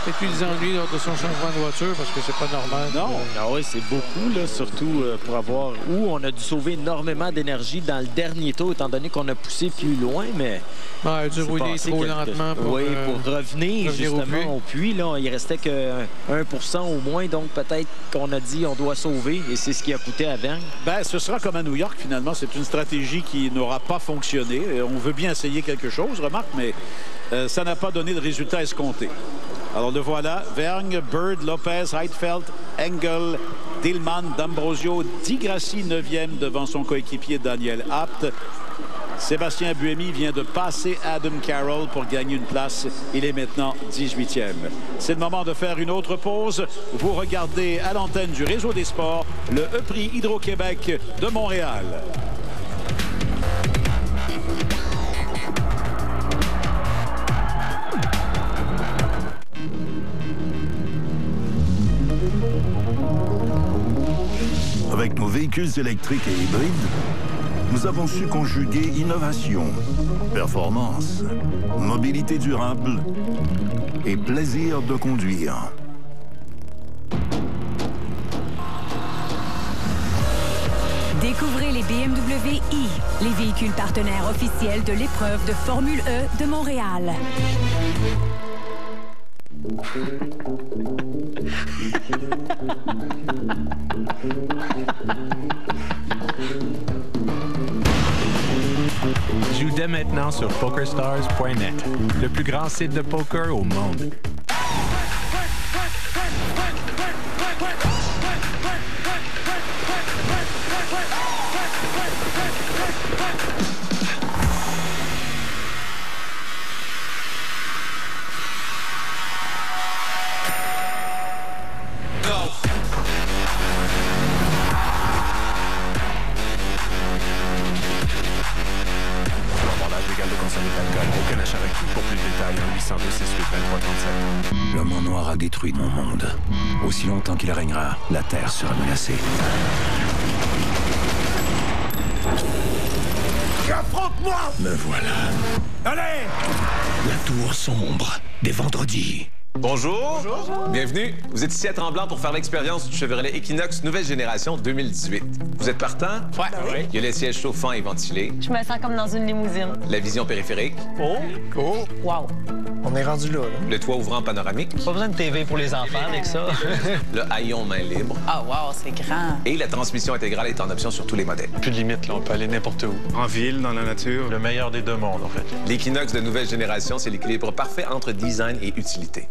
Épuisant lui lors de son changement de voiture parce que c'est pas normal. Non. Ah oui, c'est beaucoup, là, surtout pour avoir... Où on a dû sauver énormément d'énergie dans le dernier tour, étant donné qu'on a poussé plus loin, mais... il a dû rouler trop lentement pour revenir justement au puits. Là, il restait que 1% au moins, donc peut-être qu'on a dit on doit sauver, et c'est ce qui a coûté à Vergne. Ce sera comme à New York, finalement. C'est une stratégie qui n'aura pas fonctionné. On veut bien essayer quelque chose, remarque, mais ça n'a pas donné de résultat escompté. Alors le voilà, Vergne, Bird, Lopez, Heidfeld, Engel, Dillman, D'Ambrosio, Di Grassi 9e devant son coéquipier Daniel Apt. Sébastien Buemi vient de passer Adam Carroll pour gagner une place. Il est maintenant 18e. C'est le moment de faire une autre pause. Vous regardez à l'antenne du Réseau des sports le E-Prix Hydro-Québec de Montréal. Avec nos véhicules électriques et hybrides, nous avons su conjuguer innovation, performance, mobilité durable et plaisir de conduire. Découvrez les BMW i, les véhicules partenaires officiels de l'épreuve de Formule E de Montréal. Joue dès maintenant sur PokerStars.net, le plus grand site de poker au monde. Aucun achat requis. Pour plus de détails, 1-800-268-2337. L'homme en noir a détruit mon monde. Aussi longtemps qu'il régnera, la Terre sera menacée. Affronte-moi! Me voilà. Allez! La tour sombre des vendredis. Bonjour. Bonjour. Bienvenue. Vous êtes ici à Tremblant pour faire l'expérience du Chevrolet Equinox Nouvelle Génération 2018. Vous êtes partant? Ouais. Oui. Il y a les sièges chauffants et ventilés. Je me sens comme dans une limousine. La vision périphérique. Oh! Oh! Wow. On est rendu là. Le toit ouvrant panoramique. Pas besoin de TV pour les enfants avec ça. Le haillon main libre. Ah, wow, c'est grand. Et la transmission intégrale est en option sur tous les modèles. Plus de limite, là. On peut aller n'importe où. En ville, dans la nature. Le meilleur des deux mondes, en fait. L'Equinox de Nouvelle Génération, c'est l'équilibre parfait entre design et utilité.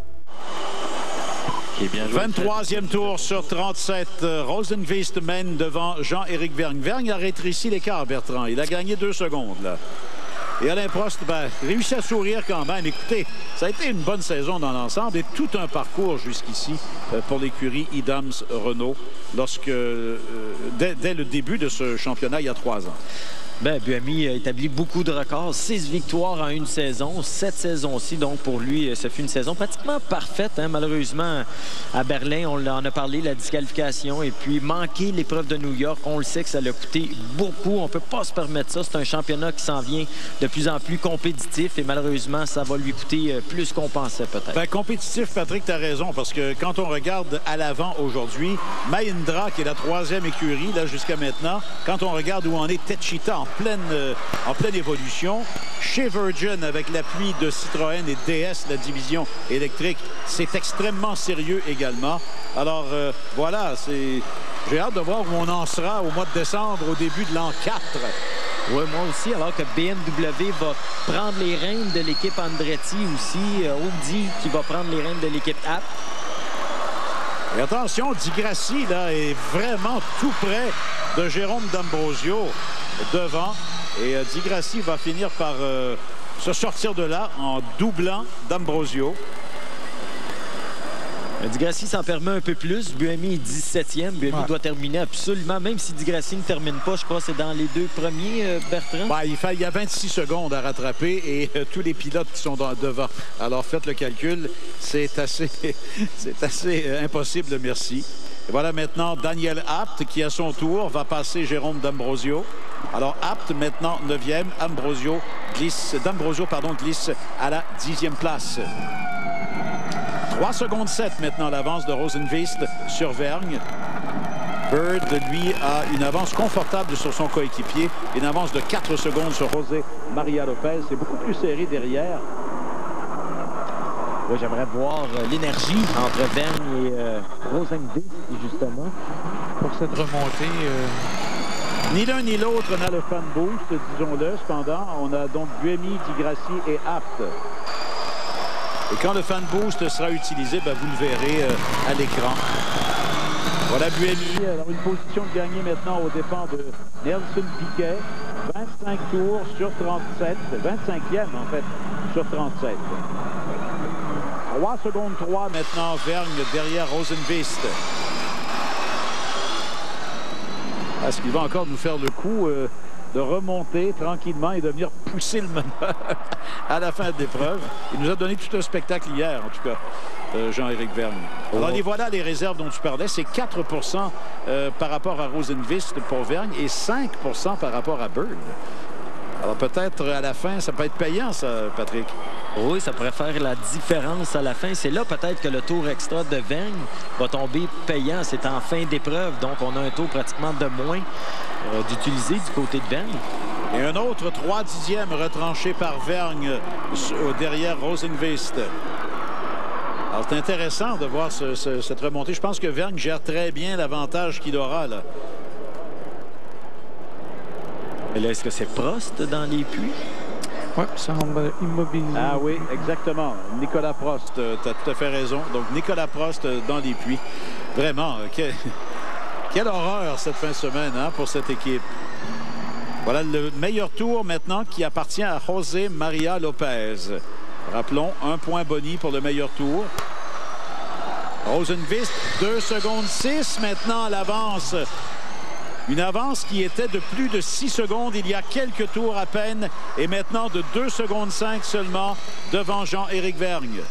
23e tour sur 37. Rosenqvist mène devant Jean-Éric Vergne. Vergne a rétréci l'écart, Bertrand. Il a gagné 2 secondes, là. Et Alain Prost, réussit à sourire quand même. Écoutez, ça a été une bonne saison dans l'ensemble et tout un parcours jusqu'ici pour l'écurie Idams-Renault dès le début de ce championnat il y a 3 ans. Buemi a établi beaucoup de records. 6 victoires en une saison, 7 saisons-ci. Donc, pour lui, ça fut une saison pratiquement parfaite. Hein. Malheureusement, à Berlin, on en a parlé, la disqualification. Et puis, manquer l'épreuve de New York, on le sait que ça l'a coûté beaucoup. On ne peut pas se permettre ça. C'est un championnat qui s'en vient de plus en plus compétitif. Et malheureusement, ça va lui coûter plus qu'on pensait, peut-être. Compétitif, Patrick, tu as raison. Parce que quand on regarde à l'avant aujourd'hui, Mahindra, qui est la 3e écurie là jusqu'à maintenant, quand on regarde où en est Techeetah, en pleine évolution. Chez Virgin, avec l'appui de Citroën et DS, la division électrique, c'est extrêmement sérieux également. Alors, voilà, j'ai hâte de voir où on en sera au mois de décembre, au début de l'an 4. Oui, moi aussi, alors que BMW va prendre les rênes de l'équipe Andretti aussi. Audi qui va prendre les rênes de l'équipe Abt. Et attention, Di Grassi là, est vraiment tout près de Jérôme D'Ambrosio devant. Et Di Grassi va finir par se sortir de là en doublant D'Ambrosio. Di Grassi s'en permet un peu plus. Buemi est 17e. Buemi doit terminer absolument. Même si Di Grassi ne termine pas, je crois que c'est dans les 2 premiers, Bertrand. Il y a 26 secondes à rattraper et tous les pilotes qui sont devant. Alors faites le calcul. C'est assez impossible, merci. Et voilà maintenant Daniel Abt qui, à son tour, va passer Jérôme D'Ambrosio. Alors Abt maintenant 9e. D'Ambrosio glisse à la 10e place. 3 secondes 7 maintenant l'avance de Rosenqvist sur Vergne. Bird, lui, a une avance confortable sur son coéquipier. Une avance de 4 secondes sur José Maria Lopez. C'est beaucoup plus serré derrière. Oui, j'aimerais voir l'énergie entre Vergne et Rosenqvist, justement. Pour cette remontée... Ni l'un ni l'autre n'a le fan boost, disons-le. Cependant, on a donc Buemi, Di Grassi et Abt. Et quand le fan boost sera utilisé, vous le verrez à l'écran. Voilà Buemi dans une position de gagner maintenant aux dépens de Nelson Piquet. 25 tours sur 37. 25e, en fait, sur 37. 3 secondes 3 maintenant, Vergne derrière Rosenqvist. Est-ce qu'il va encore nous faire le coup de remonter tranquillement et de venir pousser le meneur à la fin de l'épreuve? Il nous a donné tout un spectacle hier, en tout cas, Jean-Éric Vergne. Alors, les voilà les réserves dont tu parlais. C'est 4 par rapport à Rosenqvist pour Vergne et 5 par rapport à Bird. Alors, peut-être à la fin, ça peut être payant, ça, Patrick. Oui, ça pourrait faire la différence à la fin. C'est là peut-être que le tour extra de Vergne va tomber payant. C'est en fin d'épreuve, donc on a un tour pratiquement de moins d'utiliser du côté de Vergne. Et un autre 3 dixièmes retranché par Vergne derrière Rosenqvist. Alors, c'est intéressant de voir cette remontée. Je pense que Vergne gère très bien l'avantage qu'il aura, là. Et là, est-ce que c'est Prost dans les puits? Oui, ça semble immobilisé. Ah oui, exactement. Nicolas Prost, tu as tout à fait raison. Donc, Nicolas Prost dans les puits. Vraiment, quelle horreur cette fin de semaine, hein, pour cette équipe. Voilà le meilleur tour maintenant qui appartient à José María Lopez. Rappelons, 1 point boni pour le meilleur tour. Rosenqvist, 2 secondes 6 maintenant à l'avance. Une avance qui était de plus de 6 secondes il y a quelques tours à peine et maintenant de 2 secondes 5 seulement devant Jean-Éric Vergne.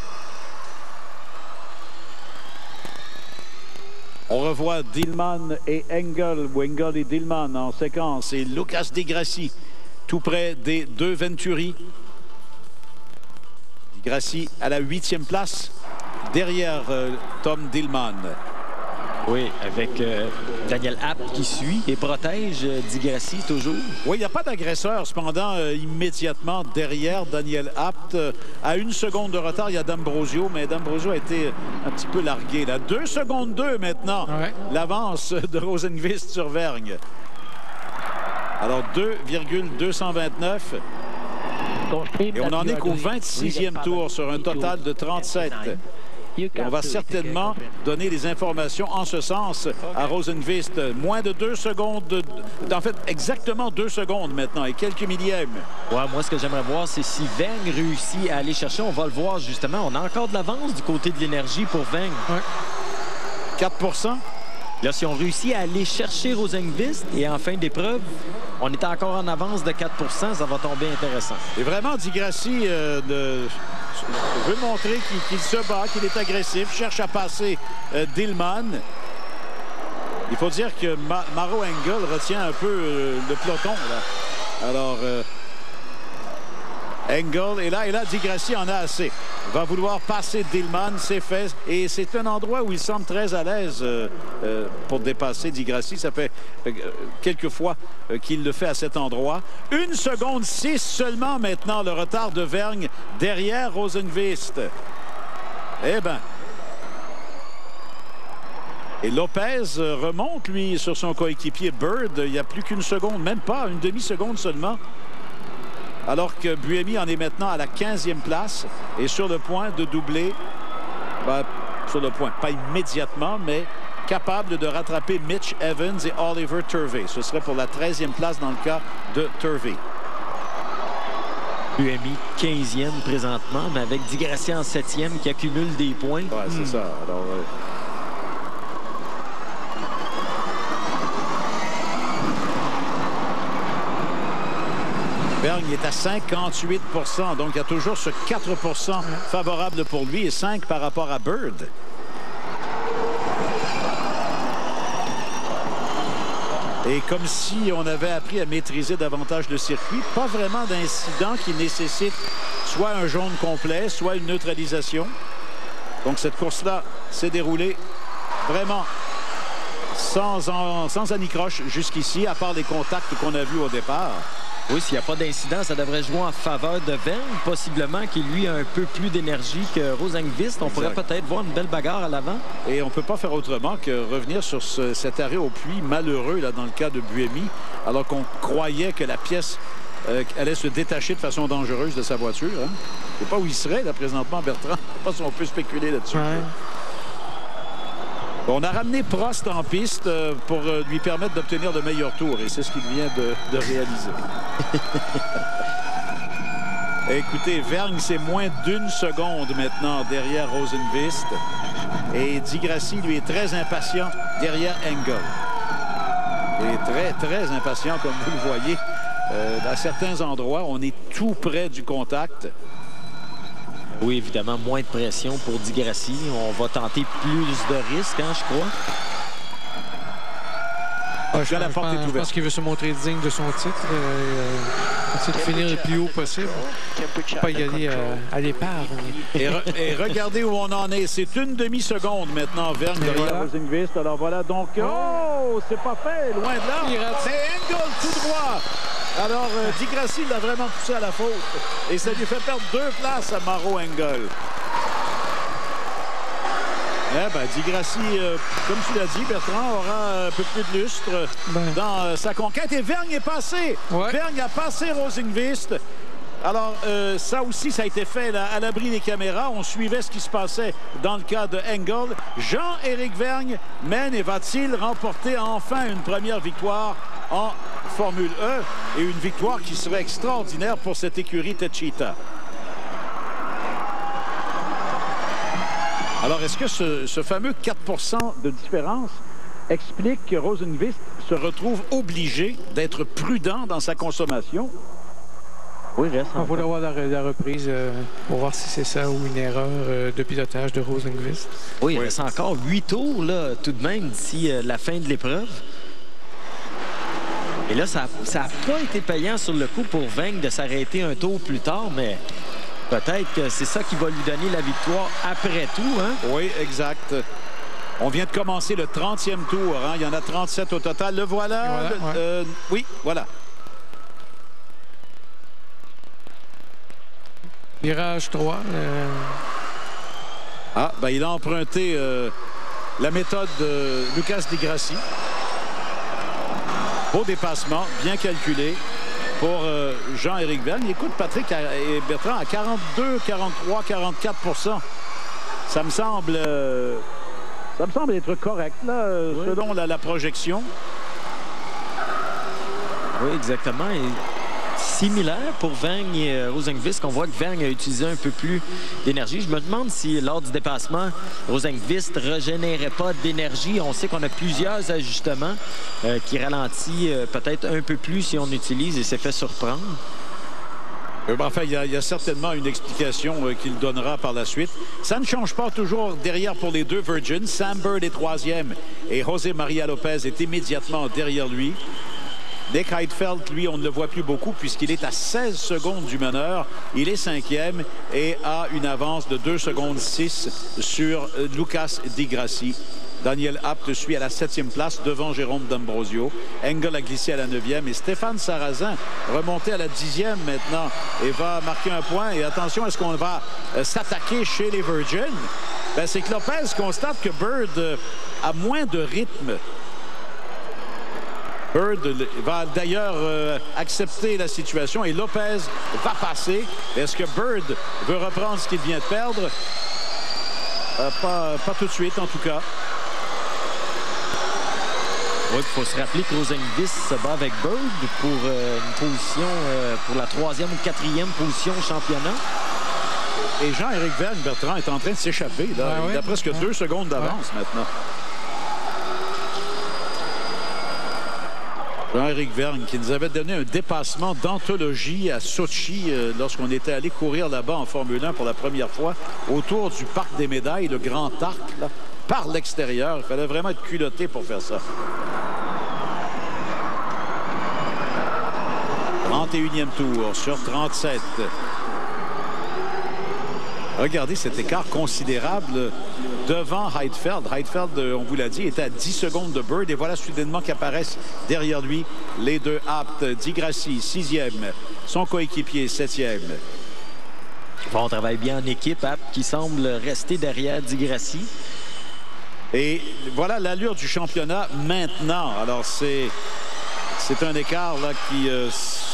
On revoit Dillman et Engel, ou Engel et Dillman en séquence, et Lucas Di Grassi tout près des 2 Venturi. Di Grassi à la 8e place derrière Tom Dillman. Oui, avec Daniel Abt qui suit et protège Di Grassi toujours. Oui, il n'y a pas d'agresseur. Cependant, immédiatement derrière Daniel Abt, à 1 seconde de retard, il y a D'Ambrosio, mais D'Ambrosio a été un petit peu largué. Là. 2 secondes 2 maintenant, l'avance de Rosenqvist sur Vergne. Alors, 2,229. Et on n'en est qu'au 26e tour sur un total de 37. Et on va certainement donner les informations en ce sens à Rosenqvist. Moins de 2 secondes, en fait, exactement 2 secondes maintenant et quelques millièmes. Ouais, moi, ce que j'aimerais voir, c'est si Vergne réussit à aller chercher. On va le voir justement. On a encore de l'avance du côté de l'énergie pour Vergne. 4 %. Là, si on réussit à aller chercher Rosenqvist et en fin d'épreuve, on est encore en avance de 4 %, ça va tomber intéressant. Et vraiment, Di Grassi veut montrer qu'il se bat, qu'il est agressif, cherche à passer Dillman. Il faut dire que Maro Engel retient un peu le peloton, là. Alors, Engel est là, Di Grassi en a assez. Il va vouloir passer Dillman, c'est fait. Et c'est un endroit où il semble très à l'aise pour dépasser Di Grassi. Ça fait quelques fois qu'il le fait à cet endroit. 1 seconde 6 seulement maintenant, le retard de Vergne derrière Rosenqvist. Eh bien. Et Lopez remonte, lui, sur son coéquipier Bird. Il n'y a plus qu'une seconde, même pas, une demi-seconde seulement. Alors que Buemi en est maintenant à la 15e place et sur le point de doubler, sur le point, pas immédiatement, mais capable de rattraper Mitch Evans et Oliver Turvey. Ce serait pour la 13e place dans le cas de Turvey. Buemi 15e présentement, mais avec Di Grassi en 7e qui accumule des points. Ouais, c'est ça. Alors, Vergne est à 58 %, donc il y a toujours ce 4 % favorable pour lui et 5 par rapport à Bird. Et comme si on avait appris à maîtriser davantage le circuit, pas vraiment d'incident qui nécessite soit un jaune complet, soit une neutralisation. Donc cette course-là s'est déroulée vraiment sans anicroche jusqu'ici, à part les contacts qu'on a vus au départ. Oui, s'il n'y a pas d'incident, ça devrait jouer en faveur de Vergne, possiblement qu'il lui a un peu plus d'énergie que Rosenqvist. On pourrait peut-être voir une belle bagarre à l'avant. Et on ne peut pas faire autrement que revenir sur cet arrêt au puits malheureux là, dans le cas de Buemi, alors qu'on croyait que la pièce allait se détacher de façon dangereuse de sa voiture. Hein. Je ne sais pas où il serait là présentement, Bertrand. Je ne sais pas si on peut spéculer là-dessus. On a ramené Prost en piste pour lui permettre d'obtenir de meilleurs tours et c'est ce qu'il vient de réaliser. Écoutez, Vergne, c'est moins d'1 seconde maintenant derrière Rosenqvist. Et Di Grassi, lui, est très impatient derrière Engel. Il est très, très impatient, comme vous le voyez. À certains endroits, on est tout près du contact. Oui, évidemment, moins de pression pour Di Grassi. On va tenter plus de risques, hein, je crois. Je pense qu'il veut se montrer digne de son titre. Essayer de finir le plus haut possible. Pas y aller à l'épargne. Et regardez où on en est. C'est une demi-seconde maintenant, Vergne derrière Rosenqvist. Alors voilà donc... Oh, c'est pas fait, loin de là. C'est Engel tout droit. Alors, Di Grassi l'a vraiment poussé à la faute. Et ça lui fait perdre 2 places à Maro Engel. Eh ben, Di Grassi, comme tu l'as dit, Bertrand, aura un peu plus de lustre dans sa conquête. Et Vergne est passé. Ouais. Vergne a passé Rosenqvist. Alors, ça aussi, ça a été fait là, à l'abri des caméras. On suivait ce qui se passait dans le cas de Engel. Jean-Éric Vergne mène et va-t-il remporter enfin une première victoire en Formule E et une victoire qui serait extraordinaire pour cette écurie Techeetah. Alors, est-ce que ce fameux 4% de différence explique que Rosenqvist se retrouve obligé d'être prudent dans sa consommation? Oui, reste. Il faut avoir la reprise pour voir si c'est ça ou une erreur de pilotage de Rosenqvist. Oui, il reste encore 8 tours là, tout de même d'ici la fin de l'épreuve. Et là, ça n'a pas été payant sur le coup pour Vergne de s'arrêter un tour plus tard, mais peut-être que c'est ça qui va lui donner la victoire après tout. Hein? Oui, exact. On vient de commencer le 30e tour. Hein? Il y en a 37 au total. Le voilà. Ouais. Oui, voilà. Virage 3. Ah, ben il a emprunté la méthode de Lucas Di Grassi. Beau dépassement, bien calculé pour Jean-Éric Vergne. Écoute, Patrick et Bertrand, à 42, 43, 44 %. Ça me semble être correct, là, oui, selon la projection. Oui, exactement. Et similaire pour Vergne et Rosenqvist, qu'on voit que Vergne a utilisé un peu plus d'énergie. Je me demande si, lors du dépassement, Rosenqvist ne régénérait pas d'énergie. On sait qu'on a plusieurs ajustements qui ralentissent peut-être un peu plus si on utilise et s'est fait surprendre. Enfin, il y a certainement une explication qu'il donnera par la suite. Ça ne change pas toujours derrière pour les deux Virgins. Sam Bird est 3e et José Maria Lopez est immédiatement derrière lui. Nick Heidfeld, lui, on ne le voit plus beaucoup puisqu'il est à 16 secondes du meneur. Il est 5e et a une avance de 2 secondes 6 sur Lucas Di Grassi. Daniel Abt suit à la 7e place devant Jérôme D'Ambrosio. Engel a glissé à la 9e et Stéphane Sarrazin remonté à la 10e maintenant et va marquer un point. Et attention, est-ce qu'on va s'attaquer chez les Virgins? Ben, c'est que Lopez constate que Bird a moins de rythme. Bird va d'ailleurs accepter la situation et Lopez va passer. Est-ce que Bird veut reprendre ce qu'il vient de perdre? Pas tout de suite, en tout cas. Oui, il faut se rappeler que Rosenqvist se bat avec Bird pour une position, pour la 3e ou 4e position au championnat. Et Jean-Éric Vergne, Bertrand, est en train de s'échapper. Il a presque 2 secondes d'avance maintenant. Jean-Éric Vergne qui nous avait donné un dépassement d'anthologie à Sochi lorsqu'on était allé courir là-bas en Formule 1 pour la première fois autour du Parc des Médailles, le Grand Arc, là, par l'extérieur. Il fallait vraiment être culotté pour faire ça. 31e tour sur 37. Regardez cet écart considérable devant Heidfeld. Heidfeld, on vous l'a dit, était à 10 secondes de Bird. Et voilà soudainement qu'apparaissent derrière lui les deux Abt. Di Grassi, 6e. Son coéquipier, 7e. Bon, on travaille bien en équipe. Abt qui semble rester derrière Di Grassi. Et voilà l'allure du championnat maintenant. Alors, c'est un écart là qui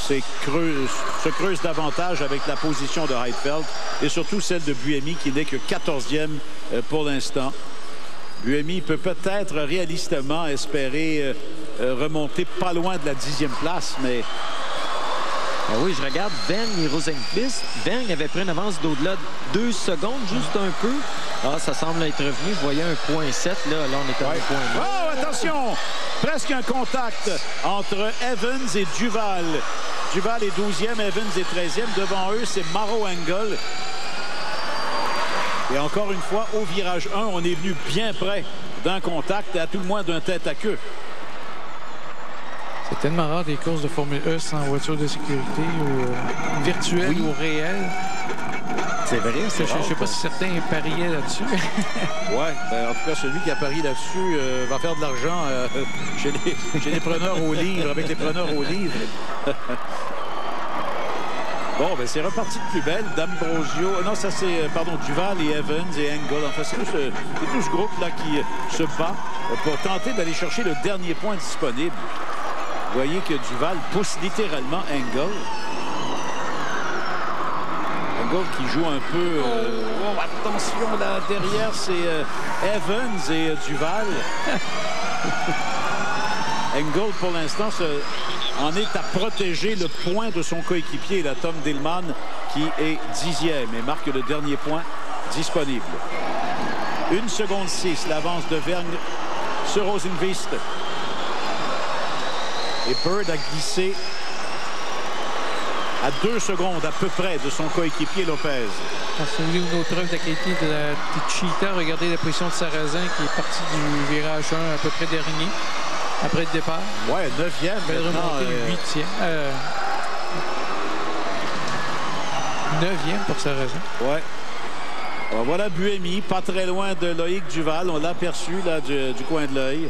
se creuse davantage avec la position de Heidfeld et surtout celle de Buemi qui n'est que 14e pour l'instant. Buemi peut peut-être réalistement espérer remonter pas loin de la 10e place, mais... Ben oui, je regarde Vergne et Rosenqvist. Vergne avait pris une avance d'au-delà de 2 secondes, juste un peu. Ah, ça semble être revenu. Vous voyez 1,7. Là, on est à 1,9. Oh, attention! Presque un contact entre Evans et Duval. Duval est 12e, Evans est 13e. Devant eux, c'est Maro Engel. Et encore une fois, au virage 1, on est venu bien près d'un contact et à tout le moins d'un tête-à-queue. C'est tellement rare des courses de Formule E sans voiture de sécurité ou virtuelle ou réelle. C'est vrai, c'est Je ne sais pas si certains pariaient là-dessus. Oui, ben, en tout cas, celui qui a parié là-dessus va faire de l'argent chez les preneurs au livre, avec les preneurs au livre. Bon, ben c'est reparti de plus belle. D'Ambrosio. Non, ça c'est, pardon, Duval et Evans et Engel. Enfin, c'est tout ce groupe-là qui se bat pour tenter d'aller chercher le dernier point disponible. Vous voyez que Duval pousse littéralement Engel. Engel qui joue un peu... attention, là, derrière, c'est Evans et Duval. Engel, pour l'instant, en est à protéger le point de son coéquipier, la Tom Dillman, qui est 10e et marque le dernier point disponible. 1 seconde 6, l'avance de Vergne sur Rosenqvist. Et Bird a glissé à 2 secondes à peu près de son coéquipier Lopez. Si vous voulez une autre preuve de la qualité de la petite Cheetah, regardez la position de Sarrazin qui est parti du virage 1 à peu près dernier. Après le départ. Ouais, 9e. Belle remontée, 8e. 9e pour Sarrazin. Ouais. Alors, voilà Buemi, pas très loin de Loïc Duval. On l'a aperçu là du coin de l'œil.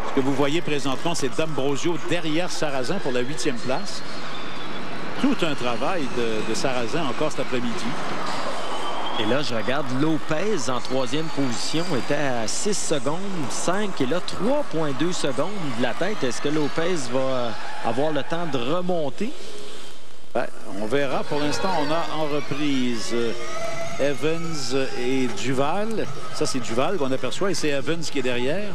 Ce que vous voyez présentement, c'est D'Ambrosio derrière Sarrazin pour la 8e place. Tout un travail de Sarrazin encore cet après-midi. Et là, je regarde Lopez en 3e position, était à 6 secondes, 5 et là 3,2 secondes de la tête. Est-ce que Lopez va avoir le temps de remonter? Ben, on verra. Pour l'instant, on a en reprise Evans et Duval. Ça, c'est Duval qu'on aperçoit et c'est Evans qui est derrière.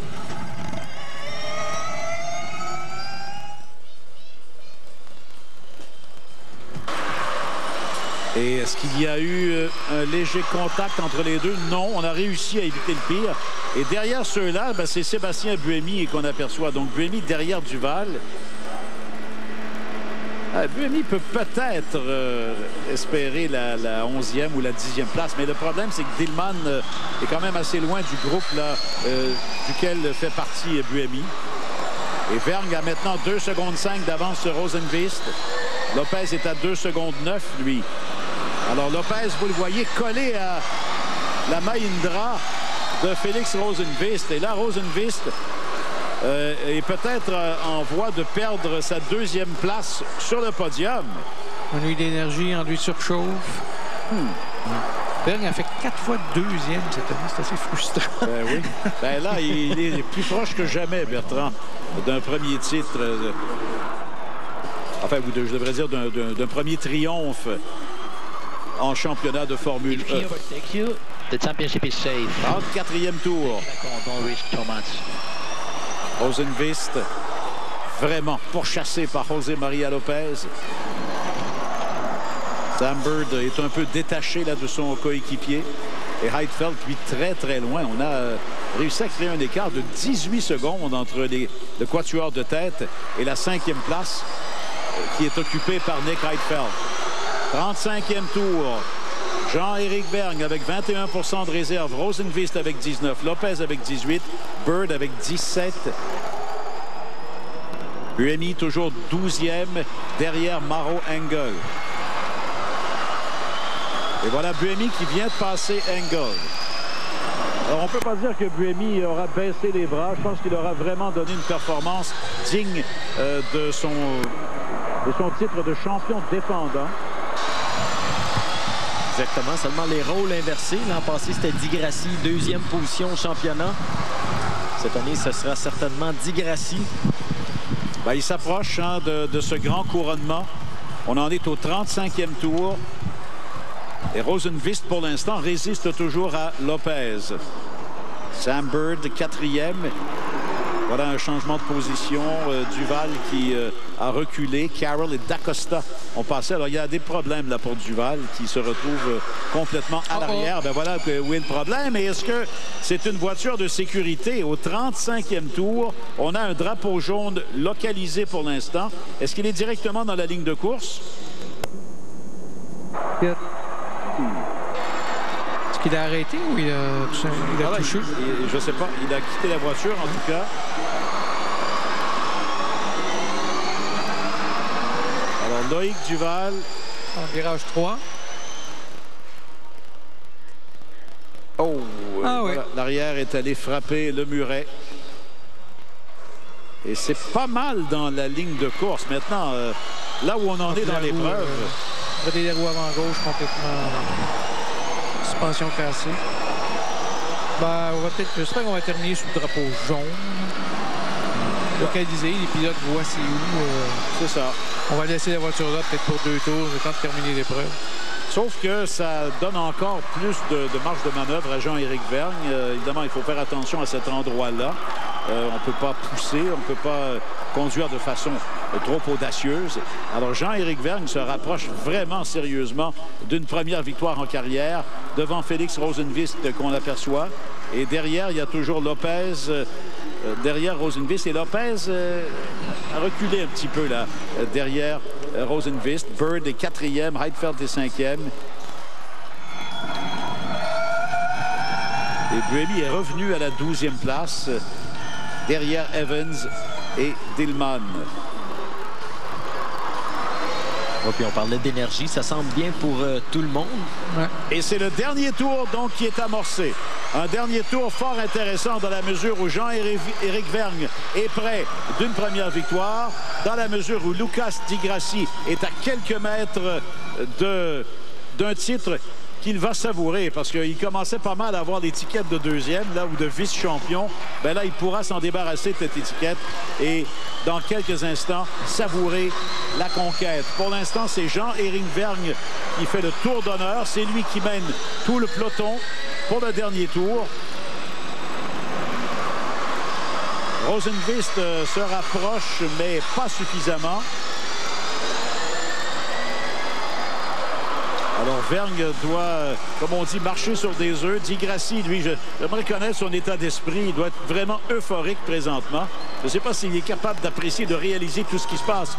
Et est-ce qu'il y a eu un léger contact entre les deux? Non, on a réussi à éviter le pire. Et derrière ceux-là, ben, c'est Sébastien Buemi qu'on aperçoit. Donc Buemi derrière Duval. Buemi peut peut-être espérer la 11e ou la 10e place. Mais le problème, c'est que Dillman est quand même assez loin du groupe là, duquel fait partie Buemi. Et Vergne a maintenant 2 secondes 5 d'avance sur Rosenqvist. Lopez est à 2 secondes 9, lui. Alors Lopez, vous le voyez, collé à la Mahindra de Félix Rosenqvist. Et là, Rosenqvist est peut-être en voie de perdre sa 2e place sur le podium. On a eu d'énergie, en lui surchauffe. Vergne a fait 4 fois 2e cette année. C'est assez frustrant. Ben oui. Ben là, il est plus proche que jamais, Bertrand, d'un premier titre. Enfin, je devrais dire d'un premier triomphe en championnat de Formule E. 34e tour. Rosenqvist, vraiment pourchassé par José María Lopez. Sam Bird est un peu détaché là, de son coéquipier. Et Heidfeld, lui, très, très loin. On a réussi à créer un écart de 18 secondes entre le quatuor de tête et la 5e place qui est occupée par Nick Heidfeld. 35e tour. Jean-Éric Vergne avec 21% de réserve. Rosenqvist avec 19. Lopez avec 18. Bird avec 17. Buemi toujours 12e derrière Maro Engel. Et voilà Buemi qui vient de passer Engel. Alors, on ne peut pas dire que Buemi aura baissé les bras. Je pense qu'il aura vraiment donné une performance digne de son titre de champion défendant. Exactement, seulement les rôles inversés. L'an passé, c'était Di Grassi, 2e position au championnat. Cette année, ce sera certainement Di Grassi. Ben, il s'approche de ce grand couronnement. On en est au 35e tour. Et Rosenqvist, pour l'instant, résiste toujours à Lopez. Sam Bird, 4e. Voilà un changement de position. Duval qui a reculé. Carroll et Dacosta ont passé. Alors, il y a des problèmes là pour Duval qui se retrouve complètement à l'arrière. Ben voilà où est le problème. Et est-ce que c'est une voiture de sécurité? Au 35e tour, on a un drapeau jaune localisé pour l'instant. Est-ce qu'il est directement dans la ligne de course? Est-ce qu'il a arrêté ou il a touché? Je ne sais pas. Il a quitté la voiture, en tout cas. Alors, Loïc Duval. En virage 3. Oh! Ah, voilà. oui. L'arrière est allé frapper le muret. Et c'est pas mal dans la ligne de course. Maintenant, là où on en est dans l'épreuve... des roues avant gauche complètement... suspension cassée. Ben, on va peut-être... J'espère qu'on va terminer sous le drapeau jaune. Localisé, les pilotes voient c'est où. C'est ça. On va laisser la voiture là peut-être pour 2 tours, le temps de terminer l'épreuve. Sauf que ça donne encore plus de marge de manœuvre à Jean-Éric Vergne. Évidemment, il faut faire attention à cet endroit-là. On ne peut pas pousser, on ne peut pas conduire de façon trop audacieuse. Alors, Jean-Éric Vergne se rapproche vraiment sérieusement d'une première victoire en carrière devant Félix Rosenqvist qu'on aperçoit. Et derrière, il y a toujours Lopez derrière Rosenqvist. Et Lopez a reculé un petit peu là, derrière Rosenqvist. Bird est 4e, Heidfeld est 5e. Et Buemi est revenu à la 12e place, derrière Evans et Dillman. Oh, puis on parlait d'énergie, ça semble bien pour tout le monde. Ouais. Et c'est le dernier tour donc qui est amorcé. Un dernier tour fort intéressant dans la mesure où Jean-Éric Vergne est près d'une première victoire, dans la mesure où Lucas Di Grassi est à quelques mètres d'un titre qu'il va savourer parce qu'il commençait pas mal à avoir l'étiquette de 2e là ou de vice-champion. Ben là, il pourra s'en débarrasser de cette étiquette et dans quelques instants savourer la conquête. Pour l'instant, c'est Jean-Éric Vergne qui fait le tour d'honneur. C'est lui qui mène tout le peloton pour le dernier tour. Rosenqvist se rapproche, mais pas suffisamment. Alors, Vergne doit, comme on dit, marcher sur des œufs. Di Grassi, lui, j'aimerais connaître son état d'esprit. Il doit être vraiment euphorique présentement. Je ne sais pas s'il est capable d'apprécier, de réaliser tout ce qui se passe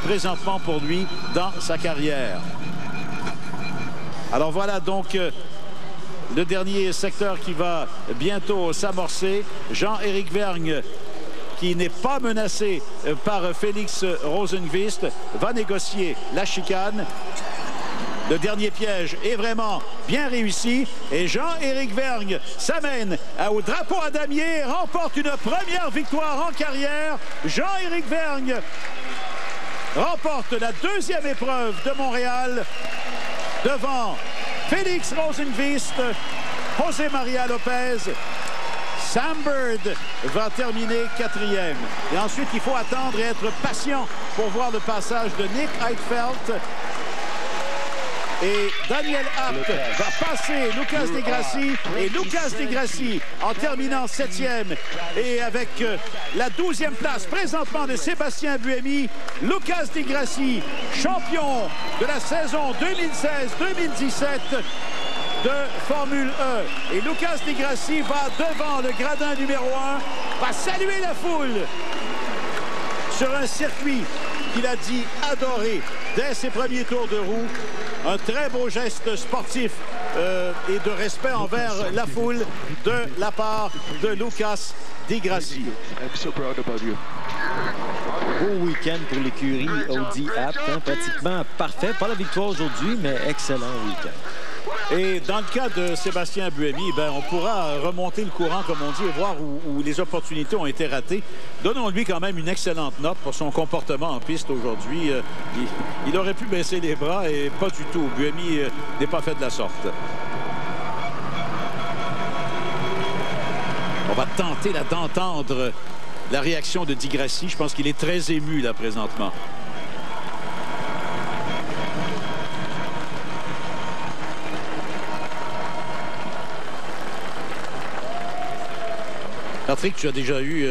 présentement pour lui dans sa carrière. Alors voilà donc le dernier secteur qui va bientôt s'amorcer. Jean-Éric Vergne, qui n'est pas menacé par Félix Rosenqvist, va négocier la chicane. Le dernier piège est vraiment bien réussi et Jean-Éric Vergne s'amène au drapeau à damier et remporte une première victoire en carrière. Jean-Éric Vergne remporte la 2e épreuve de Montréal devant Félix Rosenqvist, José María Lopez. Sam Bird va terminer 4e. Et ensuite, il faut attendre et être patient pour voir le passage de Nick Heidfeld. Et Daniel Abt va passer Lucas Di Grassi. Et Lucas Di Grassi, en terminant 7e et avec la 12e place présentement de Sébastien Buemi, Lucas Di Grassi, champion de la saison 2016-2017 de Formule E. Et Lucas Di Grassi va devant le gradin numéro 1, va saluer la foule sur un circuit qu'il a dit adorer dès ses premiers tours de roue. Un très beau geste sportif et de respect envers la foule de la part de Lucas Di Grassi. Beau week-end pour l'écurie Audi Abt, hein, pratiquement parfait. Pas la victoire aujourd'hui, mais excellent week-end. Et dans le cas de Sébastien Buemi, ben, on pourra remonter le courant, comme on dit, et voir où les opportunités ont été ratées. Donnons-lui quand même une excellente note pour son comportement en piste aujourd'hui. Il aurait pu baisser les bras et pas du tout. Buemi n'est pas fait de la sorte. On va tenter d'entendre la réaction de Di Grassi. Je pense qu'il est très ému là présentement. Patrick, tu as déjà eu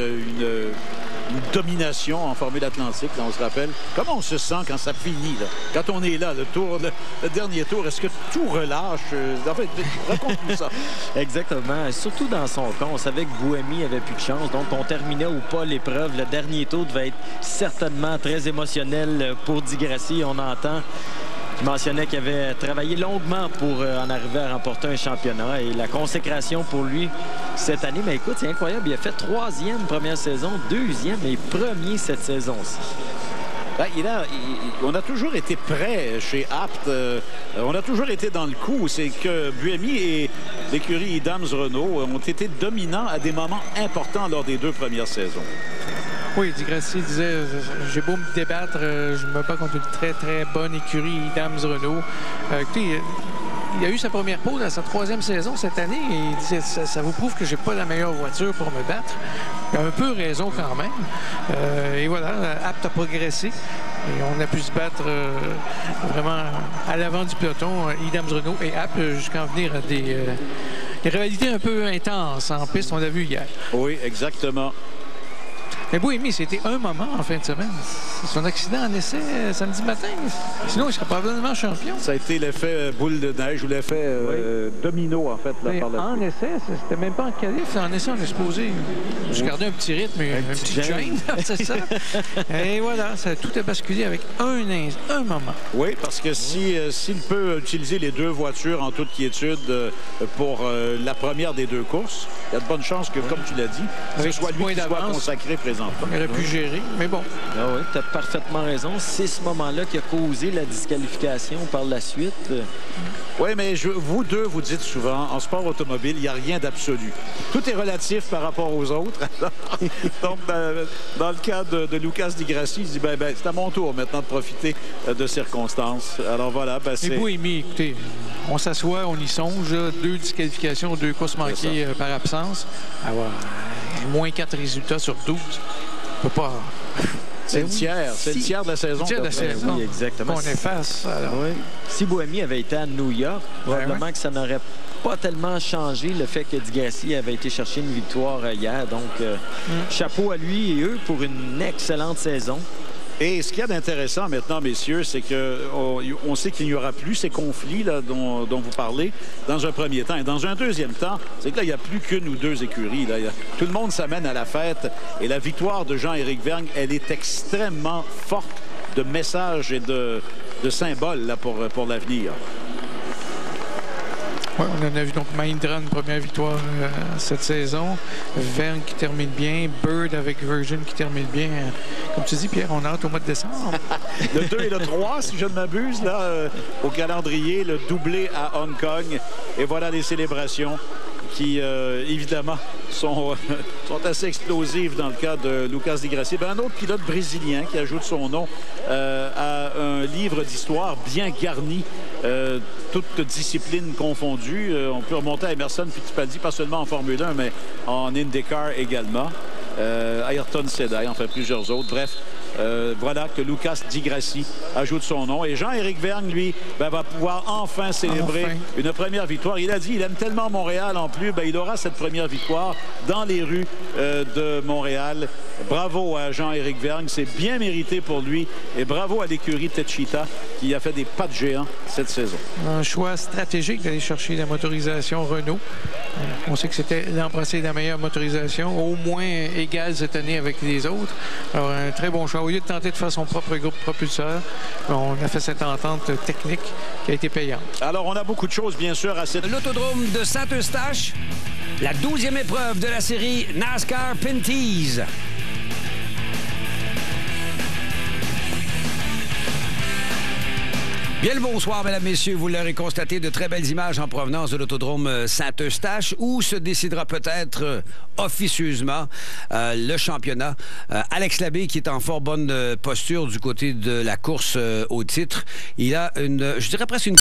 une domination en Formule Atlantique, là, on se rappelle. Comment on se sent quand ça finit, là? Quand on est là, le dernier tour, est-ce que tout relâche? En fait, raconte-nous ça. Exactement. Surtout dans son cas, on savait que Buemi avait plus de chance. Donc, on terminait ou pas l'épreuve. Le dernier tour devait être certainement très émotionnel pour Di Grassi. On entend qui mentionnait qu'il avait travaillé longuement pour en arriver à remporter un championnat. Et la consécration pour lui cette année, mais écoute, c'est incroyable. Il a fait 3e première saison, 2e et 1er cette saison-ci. Ben, on a toujours été prêt chez Abt. On a toujours été dans le coup. C'est que Buemi et l'écurie Idams-Renault ont été dominants à des moments importants lors des 2 premières saisons. Oui, Di Grassi disait, j'ai beau me débattre, je me bats contre une très, très bonne écurie Idams-Renault. Écoutez, il a eu sa première pole à sa 3e saison cette année et il disait, ça vous prouve que j'ai pas la meilleure voiture pour me battre. Il a un peu raison quand même. Et voilà, Abt a progressé. Et on a pu se battre vraiment à l'avant du peloton, Idams-Renault et Abt, jusqu'à en venir à des rivalités un peu intenses en piste, on l'a vu hier. Oui, exactement. Mais Buemi, c'était un moment en fin de semaine. Son accident en essai samedi matin. Sinon, il serait probablement champion. Ça a été l'effet boule de neige ou l'effet domino, en fait. Là, par en essai, c'était même pas en qualif. En essai, on est supposé se garder un petit rythme, un petit chain, c'est ça. Et voilà, tout a basculé avec un moment. Oui, parce que s'il peut utiliser les 2 voitures en toute quiétude pour la première des 2 courses, il y a de bonnes chances que, comme tu l'as dit, ce soit lui qui soit consacré présentement. Il aurait pu gérer, mais bon. Ah oui, tu as parfaitement raison. C'est ce moment-là qui a causé la disqualification par la suite. Oui, mais vous deux, vous dites souvent, en sport automobile, il n'y a rien d'absolu. Tout est relatif par rapport aux autres. Donc, dans le cas de Lucas Di Grassi, il dit, c'est à mon tour maintenant de profiter de circonstances. Alors voilà, c'est... Et Buemi, écoutez, on s'assoit, on y songe. 2 disqualifications, 2 courses manquées par absence. Ah ouais. Moins 4 résultats sur 12. On peut pas... C'est le tiers. C'est le tiers de la saison. Le tiers de la saison. Oui, exactement. On efface. Alors. Oui. Si Buemi avait été à New York, probablement que ça n'aurait pas tellement changé le fait que Di Grassi avait été chercher une victoire hier. Donc, chapeau à lui et eux pour une excellente saison. Et ce qu'il y a d'intéressant maintenant, messieurs, c'est qu'on sait qu'il n'y aura plus ces conflits là, dont vous parlez dans un premier temps. Et dans un deuxième temps, c'est que là, il n'y a plus qu'une ou 2 écuries. Là. Tout le monde s'amène à la fête. Et la victoire de Jean-Éric Vergne, elle est extrêmement forte de messages et de symboles là, pour l'avenir. Oui, on en a vu donc Mahindra, une première victoire cette saison. Vergne qui termine bien. Bird avec Virgin qui termine bien. Comme tu dis, Pierre, on a hâte au mois de décembre. Le 2 et le 3, si je ne m'abuse, là, au calendrier, le doublé à Hong Kong. Et voilà les célébrations qui, évidemment, sont assez explosives dans le cas de Lucas Di Grassi. Un autre pilote brésilien qui ajoute son nom à un livre d'histoire bien garni, toutes disciplines confondues. On peut remonter à Emerson Fittipaldi, pas seulement en Formule 1, mais en IndyCar également. Ayrton Senna, enfin plusieurs autres. Bref, voilà que Lucas Di Grassi ajoute son nom. Et Jean-Éric Vergne, lui, va pouvoir enfin célébrer une première victoire. Il a dit, il aime tellement Montréal en plus, il aura cette première victoire dans les rues de Montréal. Bravo à Jean-Éric Vergne, c'est bien mérité pour lui. Et bravo à l'écurie Techeetah qui a fait des pas de géant cette saison. Un choix stratégique d'aller chercher la motorisation Renault. On sait que c'était l'an passé la meilleure motorisation, au moins égale cette année avec les autres. Alors, un très bon choix. Au lieu de tenter de faire son propre groupe propulseur, on a fait cette entente technique qui a été payante. Alors, on a beaucoup de choses, bien sûr, à cette... L'autodrome de Saint-Eustache, la 12e épreuve de la série NASCAR Pinty's. Bien le bonsoir, mesdames, messieurs. Vous l'aurez constaté, de très belles images en provenance de l'autodrome Saint-Eustache, où se décidera peut-être officieusement le championnat. Alex Labbé, qui est en fort bonne posture du côté de la course au titre. Il a je dirais presque une